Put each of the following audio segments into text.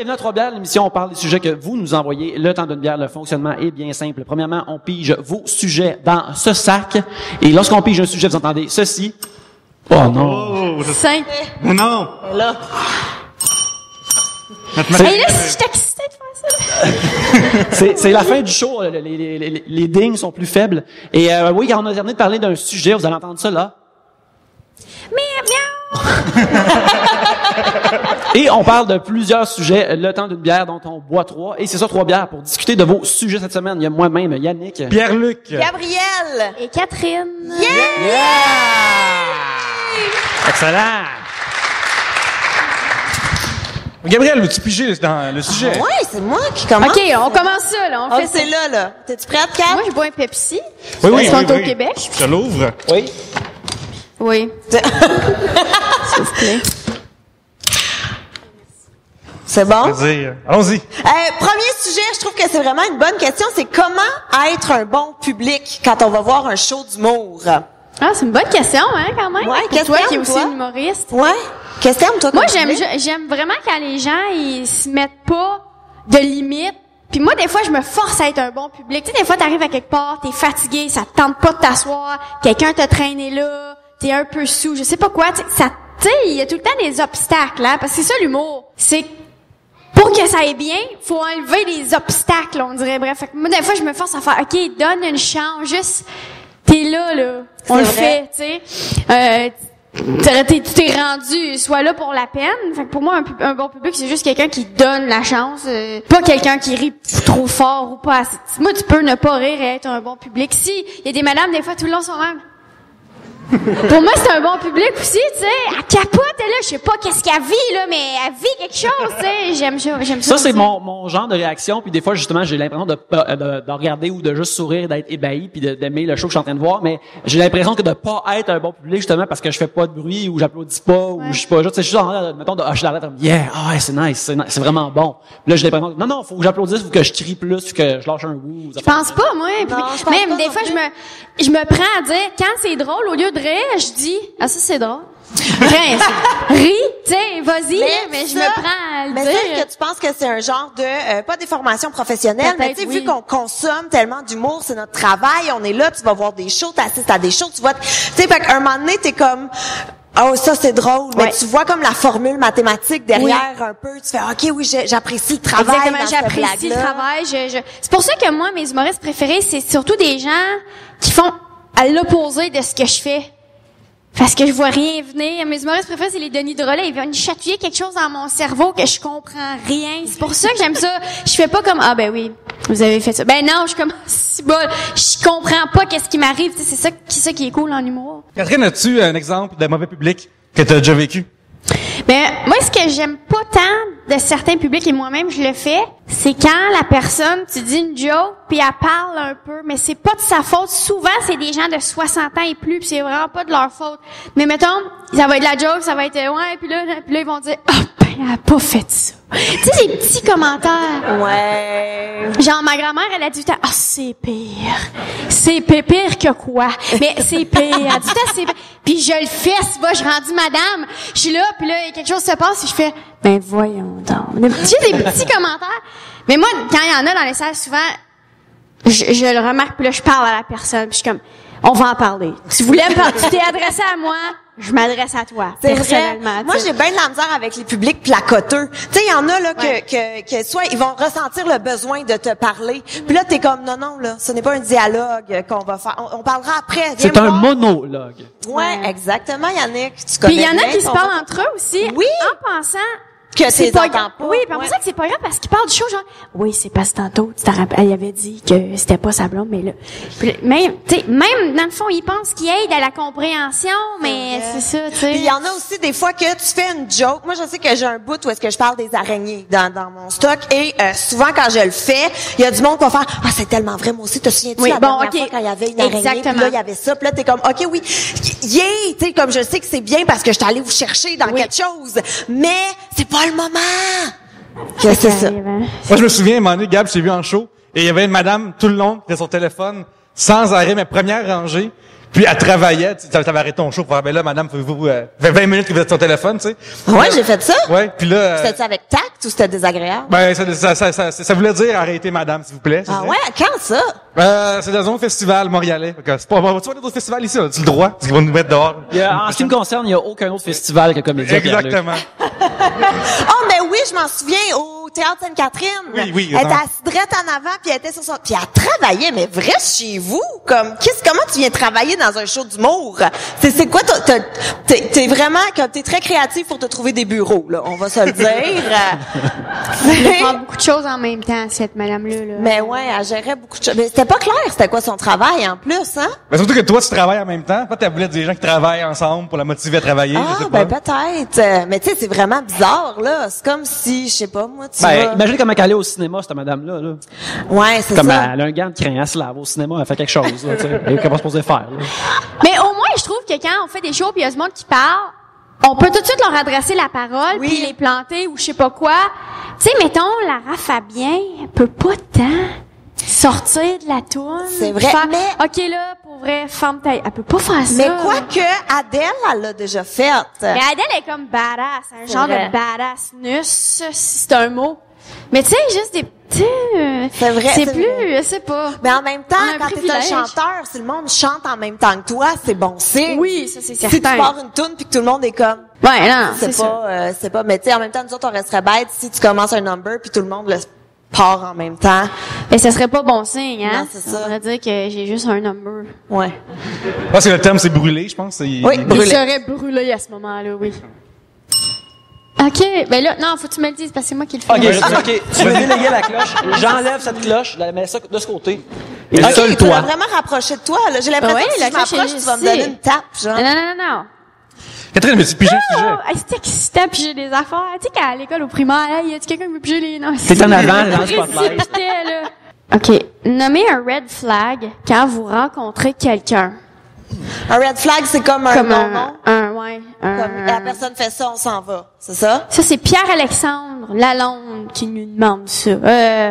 bienvenue à Trois-Bières, l'émission, on parle des sujets que vous nous envoyez. Le temps d'une bière, le fonctionnement est bien simple. Premièrement, on pige vos sujets dans ce sac. Et lorsqu'on pige un sujet, vous entendez ceci. Oh non! Oh, Cinq. mais non! Là. Et là, si je suis excitée de faire ça. C'est la fin du show. Les dings sont plus faibles. Et oui, quand on a terminé de parler d'un sujet, vous allez entendre ça là. Miaou. Et on parle de plusieurs sujets, le temps d'une bière dont on boit 3. Et c'est ça, 3 bières pour discuter de vos sujets cette semaine. Il y a moi-même, Yannick. Pierre-Luc! Gabriel. Et Catherine. Yeah! Excellent! Gabriel, veux-tu piger dans le sujet? Ouais, c'est moi qui commence. OK, on commence ça, là. On Ah, fait ça. c'est là. T'es-tu prête, Kat? Moi, je bois un Pepsi. Oui, Parce qu'on est au Québec. Je te l'ouvre. Oui. Oui. S'il vous plaît. C'est bon? Vas-y, allons-y. Premier sujet, je trouve que c'est vraiment une bonne question, c'est comment être un bon public quand on va voir un show d'humour? Ah, c'est une bonne question, hein, quand même. Ouais, Pour qu'est-ce toi que qui est t'aimes, aussi toi? une humoriste. Ouais. Qu'est-ce que t'aimes, toi, Moi, comme public? j'aime vraiment quand les gens, ils se mettent pas de limites. Puis moi, des fois, je me force à être un bon public. Tu sais, des fois, t'arrives à quelque part, t'es fatigué, ça te tente pas de t'asseoir, quelqu'un t'a traîné là, t'es un peu sous, je sais pas quoi. Tu sais, il y a tout le temps des obstacles, hein, parce que c'est ça l'humour. C'est pour que ça aille bien, faut enlever les obstacles, on dirait. Bref, fait que moi, des fois, je me force à faire, OK, donne une chance, juste, t'es là. On le fait, tu sais. Tu t'es rendu, sois là pour la peine. Fait que pour moi, un bon public, c'est juste quelqu'un qui donne la chance, pas quelqu'un qui rit trop fort ou pas assez. Moi, tu peux ne pas rire et être un bon public. Si, il y a des madames, des fois, tout le long, sont même. Pour moi, c'est un bon public aussi, tu sais. Elle capote, elle là, je sais pas qu'est-ce qu'elle vit, là, mais elle vit quelque chose, tu sais. J'aime ça. Ça, c'est aussi. mon genre de réaction. Puis des fois, justement, j'ai l'impression de regarder ou de juste sourire, d'être ébahi, puis d'aimer le show que je suis en train de voir. Mais j'ai l'impression que de pas être un bon public, justement, parce que je fais pas de bruit ou j'applaudis pas ou je suis pas juste, je suis en mettons, de hocher la lettre, yeah, ouais, c'est nice, c'est vraiment bon. Puis là, j'ai l'impression que non, faut que j'applaudisse, faut que je crie plus, faut que je lâche un wouh. Je pense pas, moi. Puis Non, je pense même pas des non fois, plus. je me prends à dire, quand c'est drôle, au lieu de rire, je dis, ah, ça, c'est drôle. Rince. Ris, tu sais, vas-y, mais je ça- me prends à le Mais dire. est-ce que tu penses que c'est un genre de, pas des formations professionnelles, mais tu sais, Peut-être, vu oui. qu'on consomme tellement d'humour, c'est notre travail, on est là, tu vas voir des shows, t'assistes à des shows, tu vois, tu sais, fait qu'à un moment donné, t'es comme, oh, ça, c'est drôle, mais Ouais. tu vois comme la formule mathématique derrière un peu, tu fais, OK, oui, j'apprécie le travail. Exactement, dans cette j'apprécie le blague-là. travail. C'est pour ça que moi, mes humoristes préférés, c'est surtout des gens qui font à l'opposé de ce que je fais. Parce que je vois rien venir. Mes humoristes préférés, c'est les Denis Drolet. Ils viennent chatouiller quelque chose dans mon cerveau que je comprends rien. C'est pour ça que j'aime ça. Je fais pas comme, ah ben oui, vous avez fait ça. Ben non, je suis comme, si bon, je comprends pas qu'est-ce qui m'arrive. Tu sais, c'est ça qui est cool en humour. Catherine, as-tu un exemple de mauvais public que tu as déjà vécu? Ben, moi, ce que j'aime pas tant de certains publics, et moi-même, je le fais, c'est quand la personne, tu dis une joke, puis elle parle un peu, mais c'est pas de sa faute. Souvent, c'est des gens de 60 ans et plus, puis c'est vraiment pas de leur faute. Mais mettons, ça va être la joke, ça va être, ouais, puis là, ils vont dire, ah, ben, elle a pas fait ça. Tu sais, les petits commentaires. Ouais. Genre, ma grand-mère, elle a dit, ah, c'est pire. C'est pire que quoi? Mais c'est pire. Elle a dit, c'est pire. Puis je le fais, c'est pas, je rendis madame. Je suis là, puis là, quelque chose se passe, et je fais, ben voyons donc. Des petits commentaires. Mais moi, quand il y en a dans les salles, souvent, je le remarque, puis là, je parle à la personne, puis je suis comme, on va en parler. Si vous voulez me parler, tu t'es adressé à moi, je m'adresse à toi, C'est vrai. personnellement. Moi, tu sais. j'ai bien de la misère avec les publics placoteux. Tu sais, il y en a là Ouais. que soit ils vont ressentir le besoin de te parler, puis là t'es comme non là, ce n'est pas un dialogue qu'on va faire. On parlera après. Viens C'est me un voir. monologue. Ouais, exactement, Yannick. Tu connais Puis il y en a bien qui se ton- parlent entre eux aussi, Oui. en pensant que c'est t'es pas entends grave. pas. Oui, puis après ça que c'est pas grave parce qu'il parle du show genre oui, c'est parce que tantôt tu t'en rappelles, elle avait dit que c'était pas sa blonde mais là puis même tu sais même dans le fond, il pense qu'il aide à la compréhension mais vrai. c'est ça, tu Puis il sais. y en a aussi des fois que tu fais une joke. Moi, je sais que j'ai un bout où est-ce que je parle des araignées dans mon stock et souvent quand je le fais, il y a du monde qui va faire ah c'est tellement vrai moi aussi. Te souviens-tu Oui, la bon, dernière ok. fois quand il y avait une araignée puis Exactement. là il y avait ça puis là t'es comme ok oui yeah tu sais comme je sais que c'est bien parce que je suis allée vous chercher dans Oui. quelque chose mais c'est pas le moment. Que c'est ça. Moi, je me souviens, à un moment donné, Gab, je t'ai vu en show, et il y avait une madame, tout le long, qui était sur son téléphone, sans arrêt, mais première rangée. Puis elle travaillait, tu sais, t'avais arrêté ton show pour faire, ben là, madame, vous fait 20 minutes que vous êtes sur le téléphone, tu sais. Ouais, j'ai fait ça. Ouais, puis là... C'était-tu avec tact ou c'était désagréable? Ben, ça voulait dire arrêtez madame, s'il vous plaît. Ah ouais? Quand ça? C'est dans un festival montréalais. Fait que c'est pas, tu vas aller d'autres festivals ici, as-tu le droit? Parce qu'ils vont nous mettre dehors. En ce qui me concerne, il n'y a aucun autre festival que Comédia. Exactement. Oh, mais oui, je m'en souviens, au Théâtre Sainte-Catherine. Oui. Elle était assise drette en avant, puis elle était sur son... Puis elle travaillait, mais vrai chez vous? Comme, comment tu viens travailler dans un show d'humour? C'est quoi, t'es vraiment, comme, t'es très créatif pour te trouver des bureaux, là, on va se le dire. Elle fait beaucoup de choses en même temps, cette madame-là, là. Mais ouais, elle gérait beaucoup de choses. Mais c'était pas clair, c'était quoi son travail, en plus, hein? Mais surtout que toi, tu travailles en même temps. Peut-être elle voulait des gens qui travaillent ensemble pour la motiver à travailler, je sais pas. Ben peut-être. Mais tu sais, c'est vraiment bizarre, là. C'est comme si, je sais pas, moi, tu vas... Imagine comment elle allait au cinéma, cette madame-là, là. Ouais, c'est Comme ça. elle a un gant de crayon, elle se lave au cinéma, elle fait quelque chose, là, tu sais. Elle est pas supposée faire, là. Mais au moins, je trouve que quand on fait des shows pis il y a du monde qui parle, on peut tout de suite leur adresser la parole Oui. puis les planter ou je sais pas quoi. Tu sais, mettons, Lara Fabien, elle peut pas tant sortir de la toune. C'est vrai, faire, mais- OK, là, pour vrai, ferme ta... Elle peut pas faire ça. Mais quoi que Adèle, elle l'a déjà fait. Mais Adèle est comme badass, un C'est genre vrai. de badassness, si c'est un mot. Mais tu sais, juste des petits... C'est vrai, C'est c'est plus, vrai. je sais pas. Mais en même temps, On a un quand t'es un privilège. chanteur, si le monde chante en même temps que toi, c'est bon signe. Oui, ça c'est Si tu certain. pars une toune puis que tout le monde est comme, Ouais, non, c'est ça. c'est pas, mais tu sais, en même temps, nous autres, on resterait bête si tu commences un number puis tout le monde le part en même temps. Mais ça serait pas bon signe, hein? Non, c'est ça. On devrait dire que j'ai juste un number. Ouais. Parce que le terme, c'est brûlé, je pense. Oui, Il brûlé. serait brûlé à ce moment-là, oui. OK, ben là, non, faut que tu me le dises, parce que c'est moi qui le fais. OK. Tu veux déléguer la cloche. J'enlève cette cloche, je la mets ça de ce côté. Et Ok, seul tu toi. vas vraiment rapprocher de toi, là. J'ai l'impression Ouais, que si la je cloche m'approche, est tu vas me ici. donner une tape, genre. Non. Catherine, mais c'est pigé le sujet. Oh, c'est excitant piger des affaires. Tu sais, qu'à l'école, au primaire, hey, y a-tu quelqu'un qui veut piger les... Non, T'es en avant, dans le spotlight. précipitait, là. OK. Nommez un red flag quand vous rencontrez quelqu'un. Un red flag, c'est comme un Comme non-non. Comme la un... personne fait ça, on s'en va. C'est ça? Ça, c'est Pierre-Alexandre Lalonde qui nous demande ça.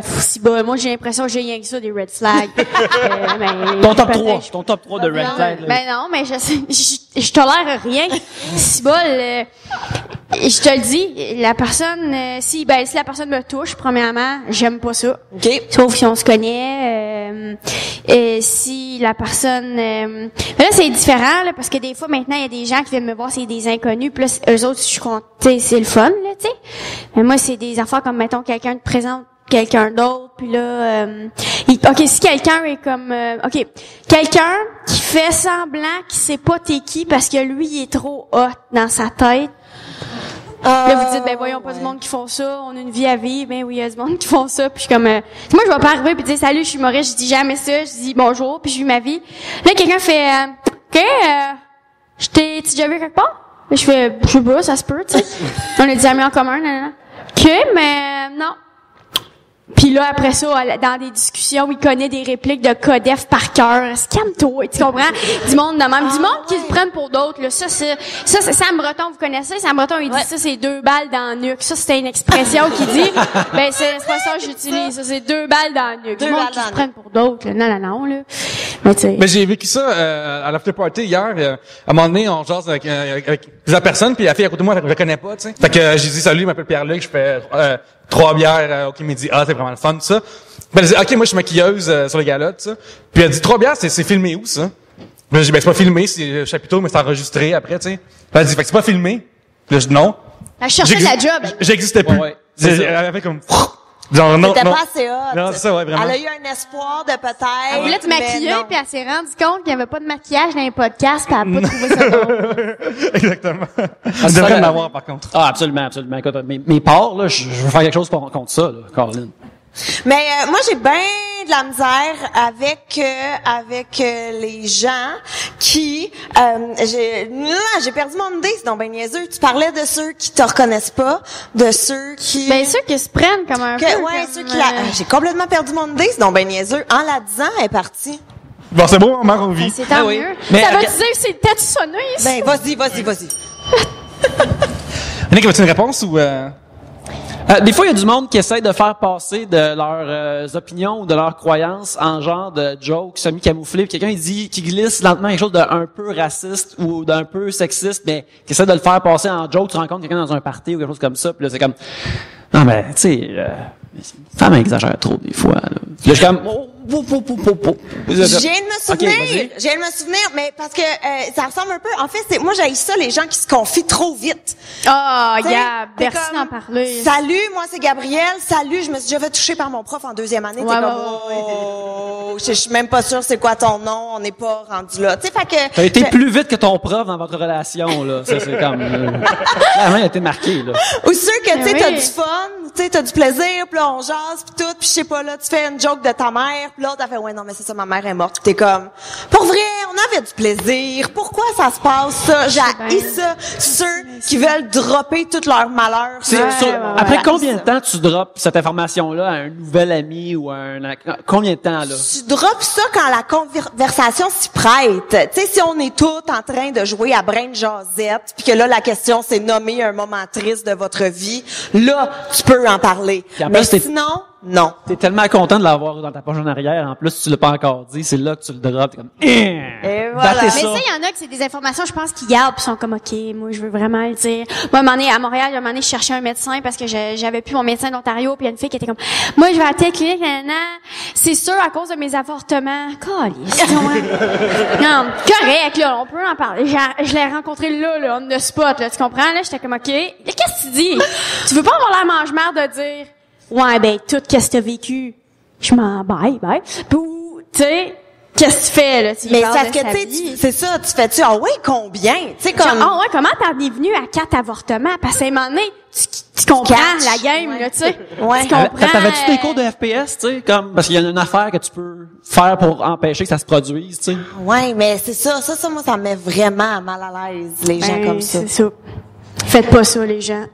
Si bon, moi, j'ai l'impression que j'ai rien que ça, des red flags. Mais Ton top peut-être- 3. Ton top 3 de Red Flag. là. Ben non, mais je sais, je tolère rien. Si bol, je te le dis, la personne, si la personne me touche, premièrement, j'aime pas ça. OK. Sauf si on se connaît. Si la personne... mais là, c'est différent, là, parce que des fois, maintenant, il y a des gens qui viennent me voir, c'est des inconnus. Puis là, eux autres, je suis contente, c'est le fun, là, tu sais. Mais moi, c'est des affaires comme, mettons, quelqu'un te présente quelqu'un d'autre, puis là... OK, si quelqu'un est comme... OK, quelqu'un qui fait semblant qu'il sait pas t'es qui parce que lui, il est trop hot dans sa tête. Là, vous dites, ben voyons pas du monde qui font ça, on a une vie à vivre, ben oui, il y a du monde qui font ça, puis je suis comme, moi, je vais pas arriver puis dire, salut, je suis Maurice, je dis jamais ça, je dis bonjour, puis je vis ma vie. Là, quelqu'un fait, OK, t'es déjà vu quelque part? Là, je fais, je sais pas, ça se peut, tu sais. On a des amis en commun, nan. OK, mais non. Puis là, après ça, dans des discussions, il connaît des répliques de Codef par cœur. Calme-toi, tu comprends? Du monde de même. Du monde qui se prennent pour d'autres, là. Ça, c'est Sam Breton, vous connaissez? Sam Breton, il dit ça, c'est 2 balles dans le nuque. Ça, c'était une expression qu'il dit. Ben, c'est l'expression que j'utilise. Ça, c'est 2 balles dans le nuque. Du monde qui se prennent pour d'autres, là. Non, là. Mais tu sais. Mais j'ai vécu ça à l'after party hier. À un moment donné, on jase avec plusieurs personnes, puis la fille à côté de moi, je la connais pas, tu sais. Fait que j'ai dit salut, je m'appelle Pierre-Luc, je fais 3 bières. OK, il m'a dit c'est vraiment le fun, tout ça. Puis elle dit OK, moi je suis maquilleuse sur les galas, tout ça. Puis elle dit 3 bières, c'est filmé où ça? Puis j'ai dit c'est pas filmé, c'est chapiteau, mais c'est enregistré après, tu sais. Puis elle dit fait que c'est pas filmé. Puis là je dis non. Elle cherchait de la job. J'existais plus. Ouais, c'est ça. Elle avait comme genre non. C'était non. pas assez hot. Non, c'est ça, ouais, vraiment. Elle a eu un espoir de peut-être. Elle voulait te mais maquiller, non. puis elle s'est rendue compte qu'il n'y avait pas de maquillage dans les podcasts, puis elle a pas trouvé ça drôle. Exactement. ça, Elle devrait là- l'avoir par contre. Ah, absolument. Écoute, mes parts, là, je veux faire quelque chose contre ça, là, Caroline. Mais moi, j'ai bien de la misère avec les gens qui... j'ai perdu mon idée, c'est donc ben niaiseux. Tu parlais de ceux qui te reconnaissent pas, de ceux qui... Ben, ceux qui se prennent comme un peu. ouais, comme, ceux qui j'ai complètement perdu mon idée, c'est donc ben niaiseux. En la disant, elle est partie. Bon, c'est beau, on meurt, on vit. C'est tant oui. mieux. Mais Ça va te regarde- dire que c'est peut-être sonné, ici. Ben, vas-y. Nick, as-tu une réponse ou Des fois, il y a du monde qui essaie de faire passer de leurs opinions ou de leurs croyances en genre de joke semi-camouflé. Puis quelqu'un, il dit, qui glisse lentement quelque chose d'un peu raciste ou d'un peu sexiste, mais qui essaie de le faire passer en joke. Tu rencontres quelqu'un dans un party ou quelque chose comme ça, puis là, c'est comme, non, mais, tu sais, les femmes exagèrent trop des fois, là. Puis là, je suis comme, Je viens de me souvenir. vas-y. Je viens de me souvenir, mais parce que ça ressemble un peu. En fait, moi j'haïs ça, les gens qui se confient trop vite. Ah, T'sais, Gab, t'es merci comme, d'en parler. Salut, moi c'est Gabrielle. Salut, je me suis déjà fait toucher par mon prof en 2e année. Ouais, T'es comme, ouais. oh, je suis même pas sûre c'est quoi ton nom. On n'est pas rendu là. Tu sais, fait que. T'as été plus vite que ton prof dans votre relation, là. Ça, c'est comme, la main a été marquée, là. Ou sûr que, tu sais, Oui. t'as du fun, tu sais, t'as du plaisir, puis là, on jase, puis tout, puis je sais pas, là, tu fais une joke de ta mère, puis l'autre, elle fait, ouais, non, mais c'est ça, ma mère est morte, puis t'es comme, pour vrai, on avait du plaisir, pourquoi ça se passe, ça? J'ai ça. Ceux qui veulent dropper tout leur malheur. C'est, Ouais, sur- ouais, après ouais. combien de temps tu drops cette information-là à un nouvel ami ou à combien de temps, là? Tu drops ça quand la conversation s'y prête. Tu sais, si on est tous en train de jouer à Brain Josette, puis que là, la question, c'est nommer un moment triste de votre vie, là, tu peux en parler. Puis en Mais plus, t'es- sinon, non. T'es tellement content de l'avoir dans ta poche en arrière. En plus, tu l'as pas encore dit. C'est là que tu le drops. T'es comme, Et voilà. Battez Mais ça. ça, il y en a que c'est des informations, je pense, qu'ils gardent pis sont comme, OK, moi, je veux vraiment le dire. Moi, à un moment donné, à Montréal, je cherchais un médecin parce que j'avais plus mon médecin d'Ontario, puis il y a une fille qui était comme, moi, je vais à telle clinique, nanana. C'est sûr, à cause de mes avortements. Calisse, non, correct, là, on peut en parler. Je l'ai rencontré là, on the spot, là, tu comprends? Là, j'étais comme, OK, qu'est-ce que tu dis? Tu veux pas avoir l'air mange-mère de dire, ouais, ben, tout, qu'est-ce que t'as vécu? Je m'en bye. Puis, tu sais, qu'est-ce que tu fais, là? Tu Mais parles parce de que, sa tu sais, vie. c'est ça, tu fais-tu, ah ouais, combien? Tu sais, Genre, comme. ah ouais, comment t'en es venu à 4 avortements? Parce qu'à un moment donné, tu comprends catches. la game, là, tu sais. Ouais. Tu comprends. T'avais-tu des cours de FPS, tu sais, comme, parce qu'il y a une affaire que tu peux faire pour empêcher que ça se produise, tu sais. Ouais, mais c'est ça, moi, ça me met vraiment mal à l'aise, les gens comme ça. C'est ça. Faites pas ça, les gens.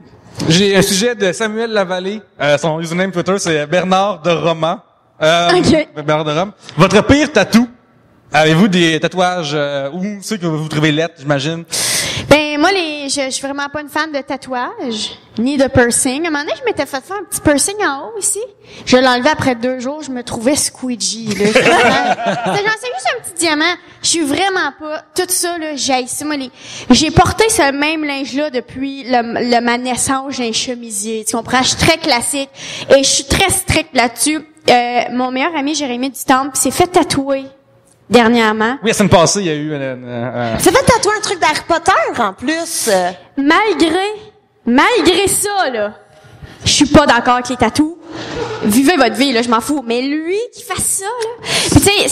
J'ai un sujet de Samuel Lavallée. Son username Twitter, c'est Bernard de Roman. Ok. Bernard de Rome. Votre pire tatou? Avez-vous des tatouages ou ceux que vous trouvez lettres, j'imagine? Ben, moi, je suis vraiment pas une fan de tatouage, ni de piercing. À un moment donné, je m'étais fait faire un petit piercing en haut, ici. Je l'ai enlevé après 2 jours, je me trouvais squidgy, là. C'est juste un petit diamant. Je suis vraiment pas, tout ça, là, j'haïs ça. Moi, j'ai porté ce même linge-là depuis ma naissance, j'ai un chemisier. Tu comprends? Je suis très classique et je suis très stricte là-dessus. Mon meilleur ami, Jérémy Dutemps, s'est fait tatouer dernièrement. Oui, la semaine passée, il y a eu Ça fait tatouer un truc d'Harry Potter, en plus. Malgré ça, là, je suis pas d'accord avec les tatous. Vivez votre vie, là, je m'en fous. Mais lui, qui fasse ça, là. Puis tu sais,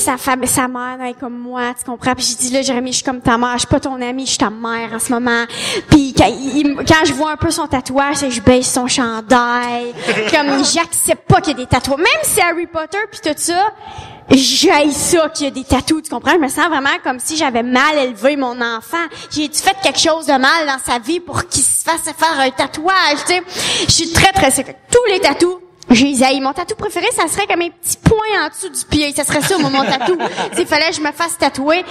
sa mère, elle est comme moi, tu comprends? Puis j'ai dit, là, Jérémy, je suis comme ta mère, je suis pas ton amie, je suis ta mère en ce moment. Puis quand je vois un peu son tatouage, c'est que je baisse son chandail. Comme, j'accepte pas qu'il y ait des tatouages. Même si c'est Harry Potter puis tout ça, j'haïs ça qu'il y ait des tatous, tu comprends? Je me sens vraiment comme si j'avais mal élevé mon enfant. J'ai-tu fait quelque chose de mal dans sa vie pour qu'il se fasse faire un tatouage, tu sais? Je suis très, très sec. Tous les tatous, j'ai les haïs. Mon tatou préféré, ça serait comme un petit point en dessous du pied. Ça serait ça, moi, mon tatou. S'il fallait que je me fasse tatouer.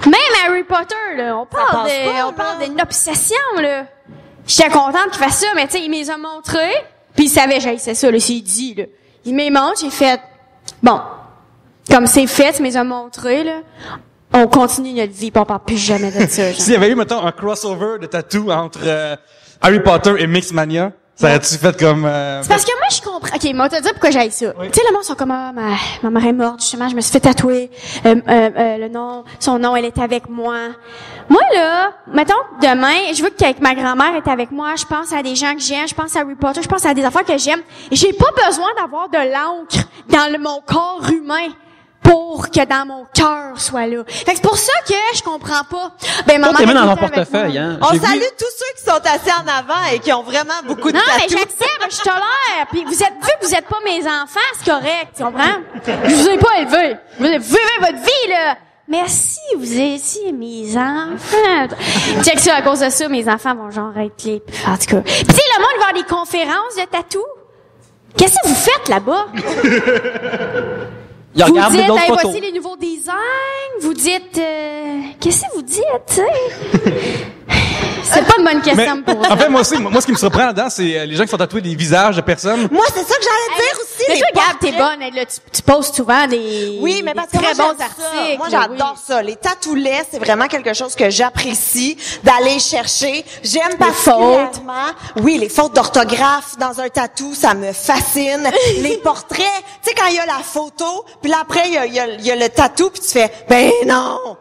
Même Harry Potter, là, on parle d'une obsession, là. J'étais contente qu'il fasse ça, mais tu sais, il me les a montrés, puis il savait que j'haïssais ça, là, c'est dit, là. Il me les montre, j'ai fait, bon, comme c'est fait, il me les a montrés, là. On continue notre vie, pis on parle plus jamais de ça, genre. S'il y avait eu, mettons, un crossover de tatou entre Harry Potter et Mixmania, ça aurait-tu fait comme... C'est parce que moi, je comprends. OK, moi, te dire pourquoi j'aille ça. Tu sais, le monde sont comme, ah, ma mère est morte, justement, je me suis fait tatouer, son nom, elle est avec moi. Moi, là, mettons, demain, je veux qu'avec ma grand-mère est avec moi, je pense à des gens que j'aime, je pense à Harry Potter, je pense à des affaires que j'aime. J'ai pas besoin d'avoir de l'encre dans mon corps humain pour que dans mon cœur soit là. Fait que c'est pour ça que je comprends pas. Ben, maman, Toi, t'es mis dans ton était avec portefeuille, moi. hein. On J'ai vu- salue tous ceux qui sont assis en avant et qui ont vraiment beaucoup de Non, mais tatous. j'accepte, je tolère. Puis vu que vous êtes pas mes enfants, c'est correct, tu comprends? Je vous ai pas élevé. Vous vivez votre vie, là. Mais si vous étiez mes enfants... Check ça, à cause de ça, mes enfants vont genre être les... En tout cas. Puis tu sais, le monde va avoir des conférences de tatou. Qu'est-ce que vous faites là-bas? Il Vous regarde dites, d'autres hey, photos. voici les nouveaux designs. Vous dites, qu'est-ce que vous dites, tu sais? C'est pas une bonne question Mais, pour ça. en fait, moi aussi, moi, ce qui me surprend là-dedans, c'est les gens qui font tatouer des visages de personnes. Moi, c'est ça que j'allais dire aussi. Mais les toi, Gab, t'es portraits. bonne. Là, tu postes souvent des Oui, mais des parce que très moi, bons j'aime ça. articles. Moi, j'adore ça. Les tatoulets, c'est vraiment quelque chose que j'apprécie d'aller chercher. J'aime particulièrement. Oui, les fautes d'orthographe dans un tatou, ça me fascine. Les portraits, tu sais, quand il y a la photo, puis là, après, il y a le tatou, puis tu fais, ben non!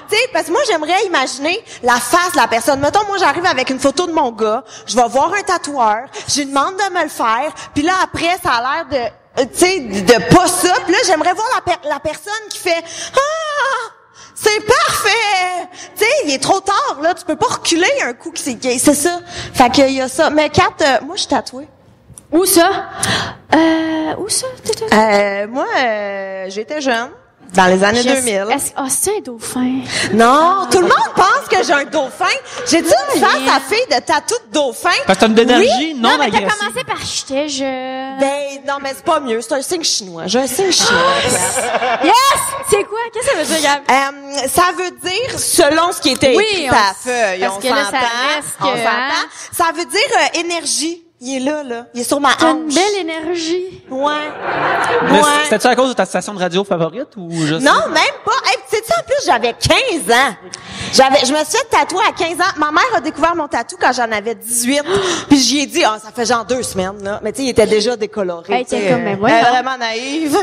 Tu sais, parce que moi, j'aimerais imaginer la face de la personne. Mettons, moi, j'arrive avec une photo de mon gars, je vais voir un tatoueur, je lui demande de me le faire, puis là, après, ça a l'air de, tu sais, de pas ça. Puis là, j'aimerais voir la personne qui fait, ah! C'est parfait! Tu sais, il est trop tard, là. Tu peux pas reculer un coup c'est ça. Fait qu'il y a ça. Mais Kat, moi, je suis tatouée. Où ça? Où ça? Moi, j'étais jeune. Dans les années 2000. C'est un dauphin. Non, tout le monde pense que j'ai un dauphin. J'ai-tu une face à fille de tatou de dauphin? Parce que t'as une énergie Oui? Non, mais t'as agressive. commencé par j'étais jeune. Ben, non, mais c'est pas mieux. C'est un signe chinois. J'ai un signe chinois. Yes! C'est quoi? Qu'est-ce que ça veut dire, Gab? Ça veut dire, selon ce qui était Oui, écrit on- à la feuille, parce on que là, ça s'entend. reste On que, s'entend. hein? Ça veut dire énergie. Il est là. Il est sur ma T'as une hanche. belle énergie. Ouais. Mais Ouais. c'était-tu à cause de ta station de radio favorite ou juste? Non, même pas. Hey, sais-tu, en plus, j'avais 15 ans. Je me suis fait tatouer à 15 ans. Ma mère a découvert mon tatou quand j'en avais 18. Puis j'y ai dit, ça fait genre 2 semaines, là. Mais tu sais, il était déjà décoloré. Hey, tu sais, t'es comme, mais elle voyons. est vraiment naïve.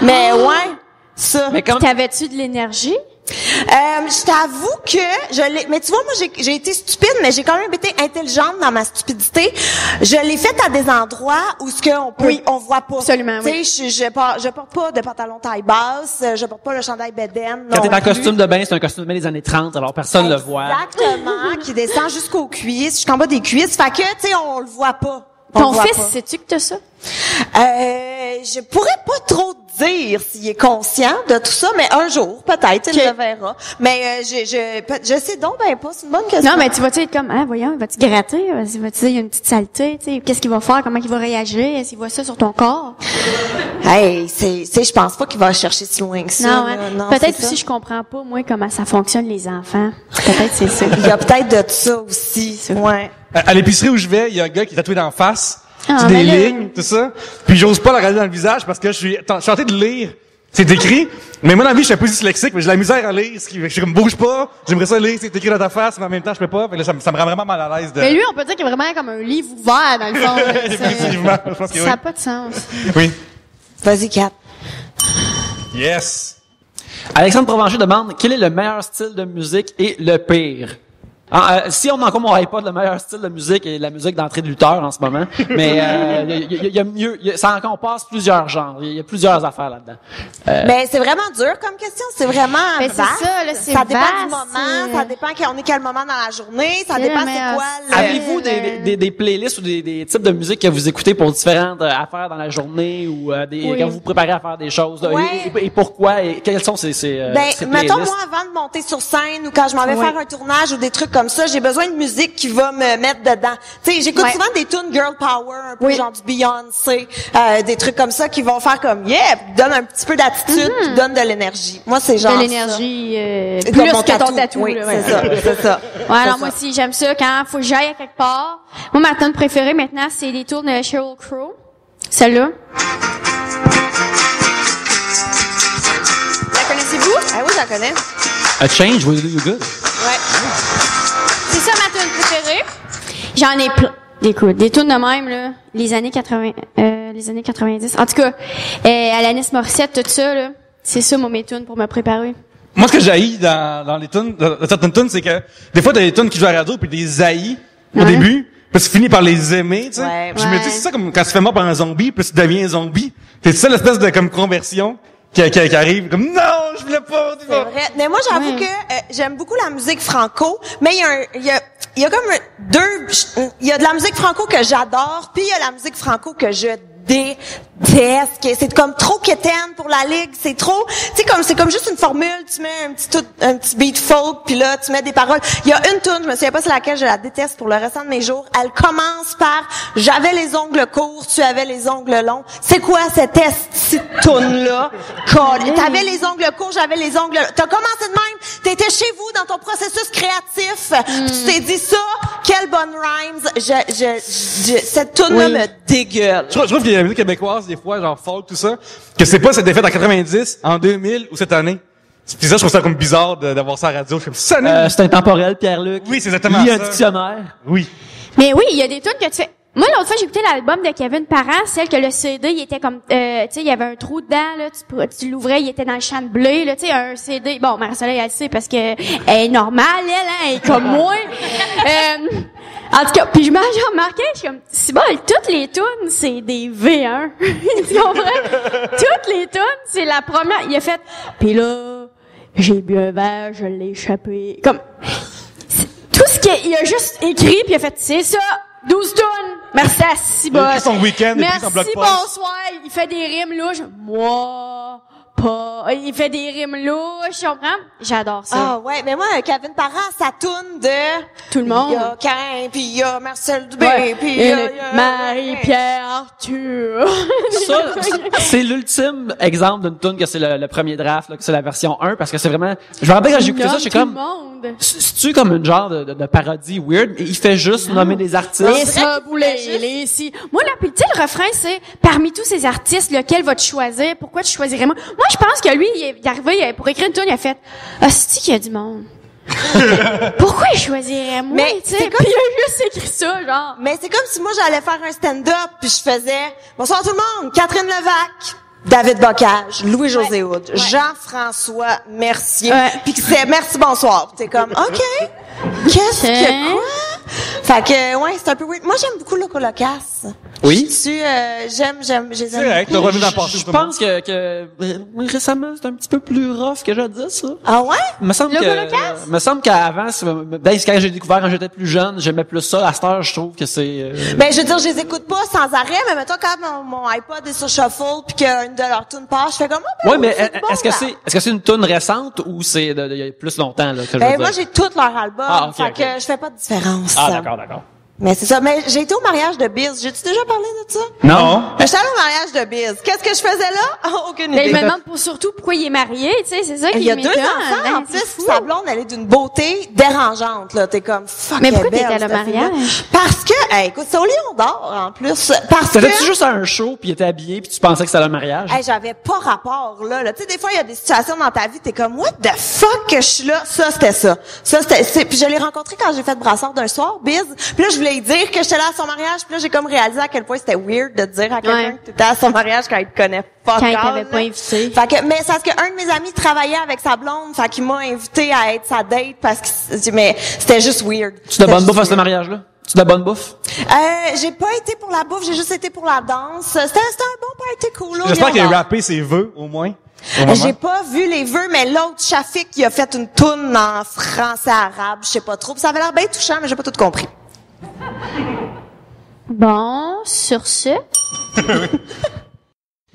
Mais ouais, ça. Mais quand T'avais-tu de l'énergie? Je t'avoue que mais tu vois, moi, j'ai été stupide, mais j'ai quand même été intelligente dans ma stupidité. Je l'ai faite à des endroits où ce qu'on peut, on voit pas. Absolument, oui. Tu sais, je porte pas de pantalon taille basse, je porte pas le chandail bedaine. quand non t'es en plus. costume de bain, c'est un costume de bain des années 30, alors personne le voit. Exactement, qui descend jusqu'aux cuisses, jusqu'en bas des cuisses. Fait que, tu sais, on le voit pas. On Ton le voit fils, pas. sais-tu que t'as ça? Je pourrais pas trop dire s'il est conscient de tout ça, mais un jour, peut-être, il le verra. Mais je sais donc ben pas, c'est une bonne question. Non, mais tu vas-tu être comme, voyons, va-tu gratter? Va-tu dire, il y a une petite saleté, tu sais, qu'est-ce qu'il va faire? Comment il va réagir? S'il voit ça sur ton corps? Hey, je pense pas qu'il va chercher si loin que ça. Non, là. hein? Non, Peut-être c'est aussi, ça. je comprends pas, moi, comment ça fonctionne, les enfants. Peut-être c'est ça. Il y a peut-être de ça aussi. Ouais. À l'épicerie où je vais, il y a un gars qui est tatoué d'en face. Ah, C'est des mais là- lignes, tout ça. Puis j'ose pas le regarder dans le visage parce que je suis en train de lire. C'est écrit. Mais moi, dans la vie, je suis un peu dyslexique, mais j'ai de la misère à lire. Je suis comme, bouge pas. J'aimerais ça lire, c'est écrit dans ta face, mais en même temps, je peux pas. Fait que là, ça me rend vraiment mal à l'aise de... Mais lui, on peut dire qu'il est vraiment comme un livre ouvert, dans le fond. là. Effectivement, je pense que Ça oui. n'a pas de sens. Oui. Vas-y, Kat. Yes. Alexandre Provencher demande quel est le meilleur style de musique et le pire. Si on a encore mon iPod, le meilleur style de musique est la musique d'entrée de lutteur en ce moment. Mais il y a mieux. Ça encore passe plusieurs genres. Il y a plusieurs affaires là-dedans. Mais c'est vraiment dur comme question. C'est vraiment Ben, c'est vaste. ça, là, c'est Ça dépend vaste, du moment. Ça dépend qu'on est quel moment dans la journée. Ça C'est dépend le c'est meilleur quoi. style. Avez-vous des playlists ou des types de musique que vous écoutez pour différentes affaires dans la journée ou Oui. quand vous vous préparez à faire des choses? Là, Ouais. et pourquoi? Et quels sont ces Ben, ces mettons, playlists? moi, avant de monter sur scène ou quand je m'en vais Ouais. faire un tournage ou des trucs comme ça, j'ai besoin de musique qui va me mettre dedans. Tu sais, j'écoute Ouais. souvent des tunes girl power, un peu Oui. genre du Beyoncé, des trucs comme ça qui vont faire comme, yeah, puis donnent un petit peu d'attitude, puis donnent de l'énergie. Moi, c'est genre De ça. l'énergie, Comme plus mon que ton tatou. Oui, là, ouais. c'est ça, c'est ça. Ouais, alors C'est moi ça. aussi, j'aime ça quand faut que j'aille à quelque part. Moi, ma tune préférée maintenant, c'est les tours de Sheryl Crow. Celle-là. La connaissez-vous? Ah oui, j'en connais. A change will do you good. Ouais. C'est ça ma tune préférée. J'en ai plein. Écoute, des tunes de même, là, les années 80, les années 90. En tout cas, Alanis Morissette, tout ça, là, c'est ça, moi, mes tunes pour me préparer. Moi, ce que j'haïs dans les tunes, dans certaines tunes, c'est que des fois, t'as des tunes qui jouent à la radio puis des haïs au Ouais. début, puis tu finis par les aimer, tu sais. Ouais. Puis je me Ouais. dis, c'est ça comme quand tu fais mort par un zombie, puis tu deviens un zombie. C'est ça l'espèce de comme conversion qui arrive, comme non, je voulais pas. C'est vrai. Mais moi, j'avoue Ouais. que j'aime beaucoup la musique franco, mais il y a comme il y a de la musique franco que j'adore, puis il y a la musique franco que je déteste. déteste, c'est comme trop quétaine pour la ligue, c'est trop, tu sais, c'est comme juste une formule, tu mets un petit beat folk, puis là, tu mets des paroles. Il y a une tune, je me souviens pas c'est laquelle, je la déteste pour le restant de mes jours. Elle commence par « J'avais les ongles courts, tu avais les ongles longs ». C'est quoi cette tune-là? T'avais les ongles courts, j'avais les ongles longs. T'as commencé de même, t'étais chez vous dans ton processus créatif, tu t'es dit ça, quelle bonne rhymes, cette tune-là me dégueule. Je trouve qu'il y a la musique québécoise, des fois, genre folk, tout ça, que c'est pas cette défaite en 90, en 2000 ou cette année. Puis ça, je trouve ça comme bizarre d'avoir ça à la radio. Je suis comme, ça, c'est intemporel, Pierre-Luc. Oui, c'est exactement Lis ça. un dictionnaire. Oui. Mais oui, il y a des tunes que tu fais. Moi, l'autre fois, j'ai écouté l'album de Kevin Parent, celle que le CD, il était comme, tu sais, il y avait un trou dedans, là, tu l'ouvrais, il était dans le champ de blé, là, tu sais, un CD. Bon, Marie-Soleil, elle le sait parce que elle est normale, elle est comme moi. En tout cas, puis j'ai remarqué, je suis comme, c'est bon, toutes les tunes, c'est des V1. Tu comprends? Toutes les tunes, c'est la première. Il a fait, puis là, j'ai bu un verre, je l'ai échappé. Comme, tout ce qu'il a juste écrit, puis il a fait, c'est ça. 12 tonnes. Merci à Cibol. Il a écrit son week-end, il a écrit son blog Merci, post. bonsoir. Il fait des rimes louches. Moi, pas. Il fait des rimes louches, tu comprends? J'adore ça. Ah ouais, mais moi, Kevin Parent, ça tourne de... Tout le monde. Il y a Cain, puis il y a Marcel Dubé, Ouais. puis Et il y a... Marie-Pierre Arthur. Ça, c'est l'ultime exemple d'une tune que c'est le premier draft, là, que c'est la version 1, parce que c'est vraiment... Je me rappelle quand j'ai écouté ça, j'étais comme... C'est-tu comme une genre de parodie weird? Et il fait juste nommer des artistes. Les saboulés, les si. Moi, là, puis tu sais, le refrain, c'est, parmi tous ces artistes, lequel vas-tu choisir? Pourquoi tu choisirais moi? Moi, je pense que lui, il est arrivé, pour écrire une tune, il a fait, c'est-tu qu'il y a du monde? Pourquoi il choisirait moi, Mais tu sais? c'est comme Puis il a juste écrit ça, genre. Mais c'est comme si moi, j'allais faire un stand-up, puis je faisais « Bonsoir tout le monde, Catherine Levac, David Bocage, Louis-José Hood, Jean-François Mercier. Ouais. Puis que c'est « Merci, bonsoir ». Puis t'es comme « OK, qu'est-ce que quoi? » Fait que, ouais, c'est un peu weird. Moi, j'aime beaucoup Loco Locass. Oui. J'aime, je les C'est aime vrai, beaucoup. t'as revenu dans le passé. Je pense que récemment, c'est un petit peu plus rough que jadis, ça. Ah ouais? Me semble Loco que, Locass? me semble qu'avant, c'est quand j'ai découvert quand j'étais plus jeune, j'aimais plus ça. À cette heure, je trouve que c'est, Ben, je veux dire, je les écoute pas sans arrêt, mais mettons, quand mon iPod est sur shuffle puis qu'une de leurs tunes passe, je fais comme, oh, ben, ouais, mais c'est bon, est-ce que là. c'est une tune récente ou c'est il y a plus longtemps, là, que je veux Ben, dire? moi, j'ai tous leurs albums. Ah, ok, fait ok. que je fais pas de différence. Ah, d'accord. Mais c'est ça. Mais j'ai été au mariage de Biz. J'ai-tu déjà parlé de ça? Non. J'étais allée au mariage de Biz. Qu'est-ce que je faisais là? Aucune Mais idée. il me demande surtout pourquoi il est marié, tu sais, c'est ça qui Il y a m'étonne. deux enfants, hein, en plus. c'est fou. Sa blonde, elle est d'une beauté dérangeante, là. T'es comme, fuck, Mais elle est pourquoi belle, t'étais à le cette fille-là. mariage? Parce que, hey, écoute, c'est au Lion d'Or, en plus. Parce que, T'étais-tu juste à un show puis il était habillé puis tu pensais que c'était un mariage? hey, j'avais pas rapport, là. Tu sais, des fois, il y a des situations dans ta vie, t'es comme, what the fuck que je suis là? Ça, c'était ça. Puis je l'ai rencontré quand j'ai fait Brassard d'un soir, Biz. Puis là, je voulais lui dire que j'étais là à son mariage. Puis là, j'ai comme réalisé à quel point c'était weird de dire à quelqu'un Ouais. que t'étais à son mariage quand il te connaît pas. Quand il t'avait pas invité. Fait que, mais c'est parce qu'un de mes amis travaillait avec sa blonde, fait qu'il m'a invité à être sa date parce que, mais c'était juste weird. Tu de bonne bouffe à ce mariage-là? Tu de bonne bouffe? J'ai pas été pour la bouffe, j'ai juste été pour la danse. C'était un bon party cool, là. J'espère qu'il a Lion d'Or. rappé ses vœux, au moins. Au moment. J'ai pas vu les vœux, mais l'autre, Shafik, il a fait une toune en français arabe, je sais pas trop. Puis ça avait l'air bien touchant, mais j'ai pas tout compris. Bon, sur ce.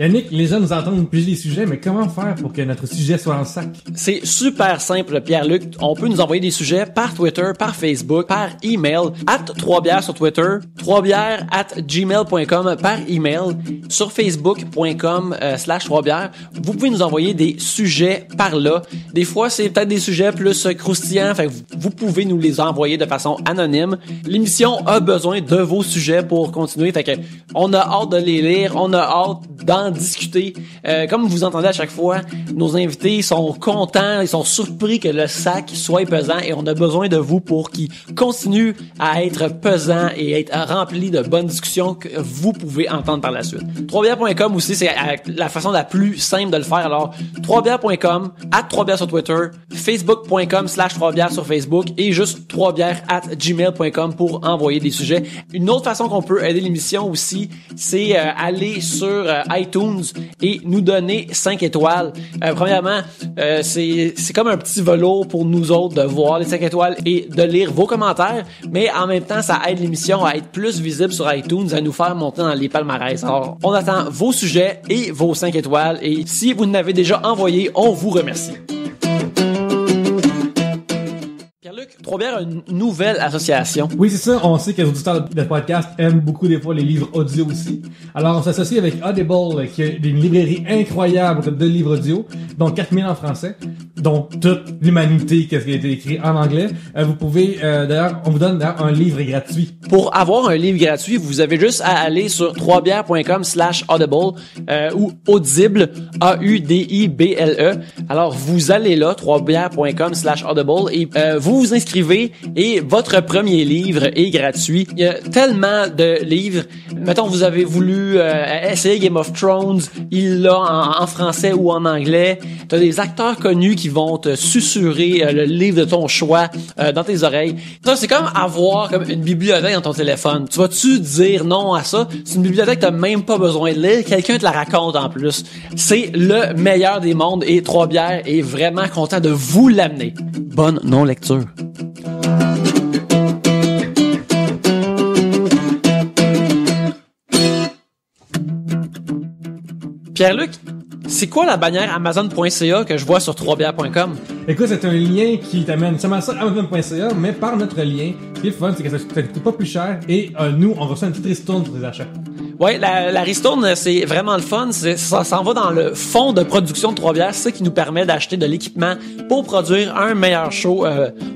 Yannick, les gens nous entendent piger les sujets, mais comment faire pour que notre sujet soit en sac? C'est super simple, Pierre-Luc. On peut nous envoyer des sujets par Twitter, par Facebook, par email, @3bières sur Twitter, 3bières@gmail.com par email, sur facebook.com/3bières. Vous pouvez nous envoyer des sujets par là. Des fois, c'est peut-être des sujets plus croustillants, fait que vous pouvez nous les envoyer de façon anonyme. L'émission a besoin de vos sujets pour continuer, fait que on a hâte de les lire, on a hâte d'en discuter. Comme vous entendez à chaque fois, nos invités sont contents, ils sont surpris que le sac soit pesant et on a besoin de vous pour qu'il continue à être pesant et être rempli de bonnes discussions que vous pouvez entendre par la suite. 3bières.com aussi, c'est la façon la plus simple de le faire. Alors, 3bières.com, @3bières sur Twitter, facebook.com/3bières sur Facebook et juste 3bières@gmail.com pour envoyer des sujets. Une autre façon qu'on peut aider l'émission aussi, c'est aller sur iTunes et nous donner 5 étoiles. Premièrement, c'est comme un petit velours pour nous autres de voir les 5 étoiles et de lire vos commentaires, mais en même temps, ça aide l'émission à être plus visible sur iTunes, à nous faire monter dans les palmarès. Alors, on attend vos sujets et vos 5 étoiles, et si vous n'avez déjà envoyé, on vous remercie. Pierre-Luc, Trois-Bières a une nouvelle association. Oui, c'est ça. On sait que les auditeurs de podcast aiment beaucoup des fois les livres audio aussi. Alors, on s'associe avec Audible, qui est une librairie incroyable de livres audio, dont 4000 en français, dont toute l'humanité, qu'est-ce qui a été écrit en anglais. Vous pouvez, d'ailleurs, on vous donne un livre gratuit. Pour avoir un livre gratuit, vous avez juste à aller sur troisbières.com/audible ou Audible, AUDIBLE. Alors, vous allez là, troisbières.com/audible, et vous inscrivez et votre premier livre est gratuit. Il y a tellement de livres. Mettons, vous avez voulu essayer Game of Thrones, il l'a en français ou en anglais. T'as des acteurs connus qui vont te susurrer le livre de ton choix dans tes oreilles. Ça, c'est comme avoir comme une bibliothèque dans ton téléphone. Tu vas-tu dire non à ça? C'est une bibliothèque que t'as même pas besoin de lire. Quelqu'un te la raconte en plus. C'est le meilleur des mondes et Trois-Bières est vraiment content de vous l'amener. Bonne non-lecture. Pierre-Luc, c'est quoi la bannière Amazon.ca que je vois sur troisbières.com? Écoute, c'est un lien qui t'amène seulement ça à Amazon.ca, mais par notre lien. Ce qui est fun, c'est que ça coûte pas plus cher et nous, on reçoit une petite ristourne pour tes achats. Ouais, la ristourne, c'est vraiment le fun. Ça s'en va dans le fond de production de Trois-Bières. C'est ça qui nous permet d'acheter de l'équipement pour produire un meilleur show